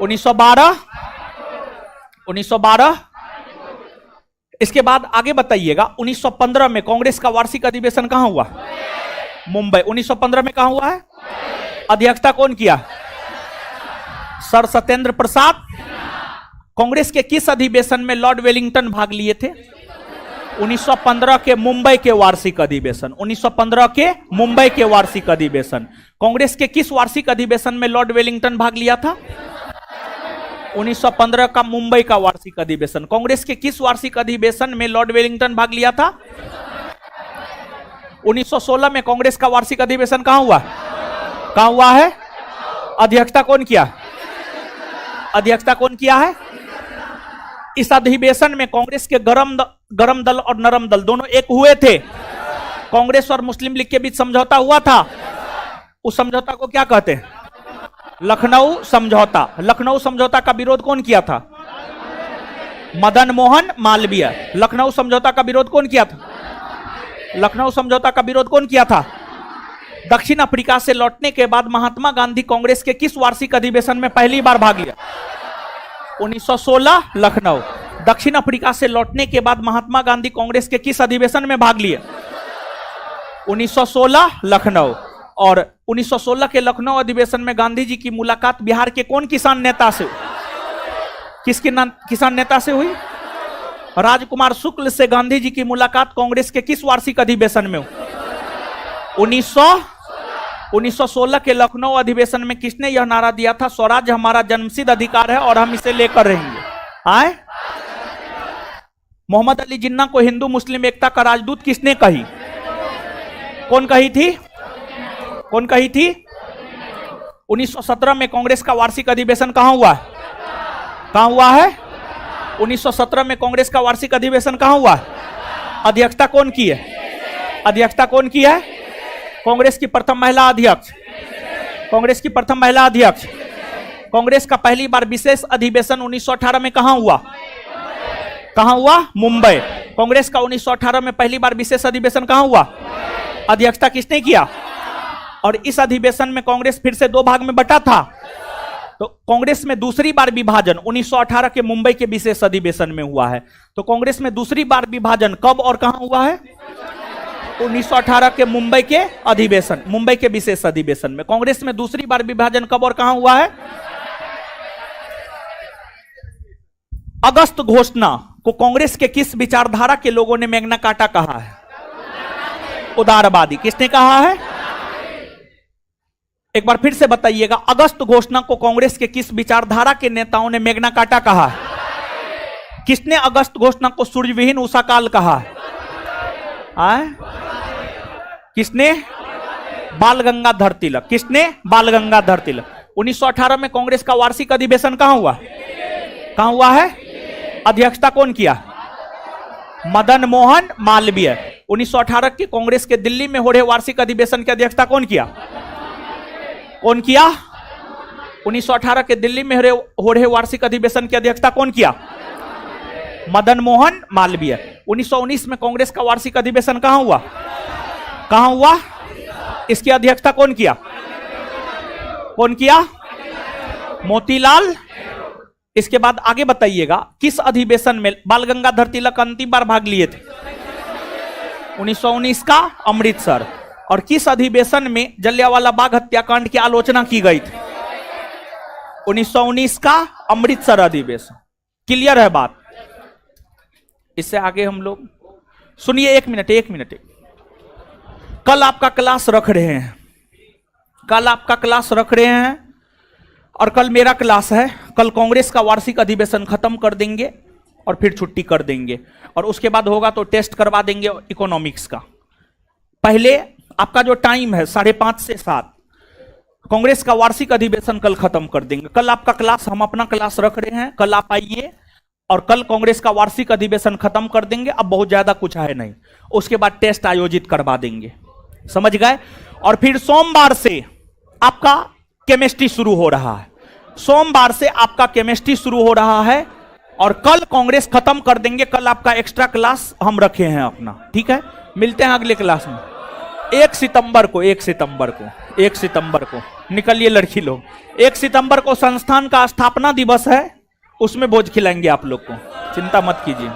1912। 1912। इसके बाद आगे बताइएगा। 1915 में कांग्रेस का वार्षिक अधिवेशन कहां हुआ? मुंबई। 1915 में कहां हुआ है? अध्यक्षता कौन किया? सर सत्येंद्र प्रसाद। कांग्रेस के किस अधिवेशन में लॉर्ड वेलिंगटन भाग लिए थे? 1915 के मुंबई के वार्षिक अधिवेशन। 1915 के मुंबई के वार्षिक अधिवेशन। कांग्रेस के किस वार्षिक अधिवेशन में लॉर्ड वेलिंगटन भाग लिया था? 1915 का मुंबई का वार्षिक अधिवेशन। कांग्रेस के किस वार्षिक अधिवेशन में लॉर्ड वेलिंगटन भाग लिया था? 1916 में कांग्रेस का वार्षिक अधिवेशन कहां हुआ? कहां हुआ है? अध्यक्षता कौन किया? अध्यक्षता कौन किया है? इस अधिवेशन में कांग्रेस के गरम दल और नरम दल दोनों एक हुए थे। कांग्रेस और मुस्लिम लीग के बीच समझौता हुआ था। उस समझौता को क्या कहते हैं? लखनऊ समझौता। लखनऊ समझौता का विरोध कौन किया था? मदन मोहन मालवीय। लखनऊ समझौता का विरोध कौन किया था? लखनऊ समझौता का विरोध कौन किया था? दक्षिण अफ्रीका से लौटने के बाद महात्मा गांधी कांग्रेस के किस वार्षिक अधिवेशन में पहली बार भाग लिया? 1916 लखनऊ। दक्षिण अफ्रीका से लौटने के बाद महात्मा गांधी कांग्रेस के किस अधिवेशन में भाग लिए? 1916 लखनऊ। और 1916 के लखनऊ अधिवेशन में गांधी जी की मुलाकात बिहार के कौन किसान नेता से, किसान नेता से हुई? राजकुमार शुक्ल से गांधी जी की मुलाकात कांग्रेस के किस वार्षिक अधिवेशन में हुई? 1916 के लखनऊ अधिवेशन में किसने यह नारा दिया था, स्वराज हमारा जन्मसिद्ध अधिकार है और हम इसे लेकर रहेंगे? आए? मोहम्मद अली जिन्ना को हिंदू मुस्लिम एकता का राजदूत किसने कही? कौन कही थी? कौन कही थी? 1917 में कांग्रेस का वार्षिक अधिवेशन कहां हुआ है? कहां हुआ है? 1917 में कांग्रेस का वार्षिक अधिवेशन कहां हुआ है? अध्यक्षता कौन की है? अध्यक्षता कौन की है? कांग्रेस की प्रथम महिला अध्यक्ष, कांग्रेस की प्रथम महिला अध्यक्ष। कांग्रेस का पहली बार विशेष अधिवेशन 1918 में कहां हुआ? कहां हुआ? मुंबई। कांग्रेस का 1918 में पहली बार विशेष अधिवेशन कहां हुआ? अध्यक्षता किसने किया? और इस अधिवेशन में कांग्रेस फिर से दो भाग में बटा था। तो कांग्रेस में दूसरी बार विभाजन 1918 के मुंबई के विशेष अधिवेशन में हुआ है। तो कांग्रेस में दूसरी बार विभाजन कब और कहां हुआ है? 1918 के मुंबई के अधिवेशन, मुंबई के विशेष अधिवेशन में कांग्रेस में दूसरी बार विभाजन कब और कहां हुआ है? अगस्त घोषणा को कांग्रेस के किस विचारधारा के लोगों ने मैग्ना कार्टा कहा है? उदारवादी। किसने कहा है? एक बार फिर से बताइएगा, अगस्त घोषणा को कांग्रेस के किस विचारधारा के नेताओं ने मैग्ना कार्टा कहा है? किसने अगस्त घोषणा को सूर्यविहीन उषा काल कहा है? किसने? बाल गंगाधर तिलक। किसने? बाल गंगाधर तिलक। 1918 में कांग्रेस का वार्षिक अधिवेशन कहां हुआ? कहां हुआ है? अध्यक्षता कौन किया? मदन मोहन मालवीय। 1918 की कांग्रेस के दिल्ली में हो रहे वार्षिक अधिवेशन की अध्यक्षता कौन किया? कौन किया? 1918 के दिल्ली में हो रहे वार्षिक अधिवेशन की अध्यक्षता कौन किया? मदन मोहन मालवीय। 1919 में कांग्रेस का वार्षिक अधिवेशन कहां हुआ? कहां हुआ? इसकी अध्यक्षता कौन किया? कौन किया? मोतीलाल। इसके बाद आगे बताइएगा, किस अधिवेशन में बाल गंगाधर तिलक अंतिम बार भाग लिए थे? 1919 का अमृतसर। और किस अधिवेशन में जलियांवाला बाग हत्याकांड की आलोचना की गई थी? 1919 का अमृतसर अधिवेशन। क्लियर है बात? इससे आगे हम लोग सुनिए, एक मिनट। कल आपका क्लास रख रहे हैं, कल आपका क्लास रख रहे हैं और कल मेरा क्लास है। कल कांग्रेस का वार्षिक अधिवेशन खत्म कर देंगे और फिर छुट्टी कर देंगे और उसके बाद होगा तो टेस्ट करवा देंगे इकोनॉमिक्स का। पहले आपका जो टाइम है 5:30 से 7, कांग्रेस का वार्षिक अधिवेशन कल खत्म कर देंगे। कल आपका क्लास, हम अपना क्लास रख रहे हैं, कल आप आइए और कल कांग्रेस का वार्षिक अधिवेशन खत्म कर देंगे। अब बहुत ज्यादा कुछ है नहीं, उसके बाद टेस्ट आयोजित करवा देंगे, समझ गए? और फिर सोमवार से आपका केमिस्ट्री शुरू हो रहा है, सोमवार से आपका केमिस्ट्री शुरू हो रहा है और कल कांग्रेस खत्म कर देंगे। कल आपका एक्स्ट्रा क्लास हम रखे हैं अपना, ठीक है? मिलते हैं अगले क्लास में 1 सितंबर को निकलिए लड़की लोग। 1 सितंबर को संस्थान का स्थापना दिवस है, उसमें भोज खिलाएंगे आप लोग को, चिंता मत कीजिए।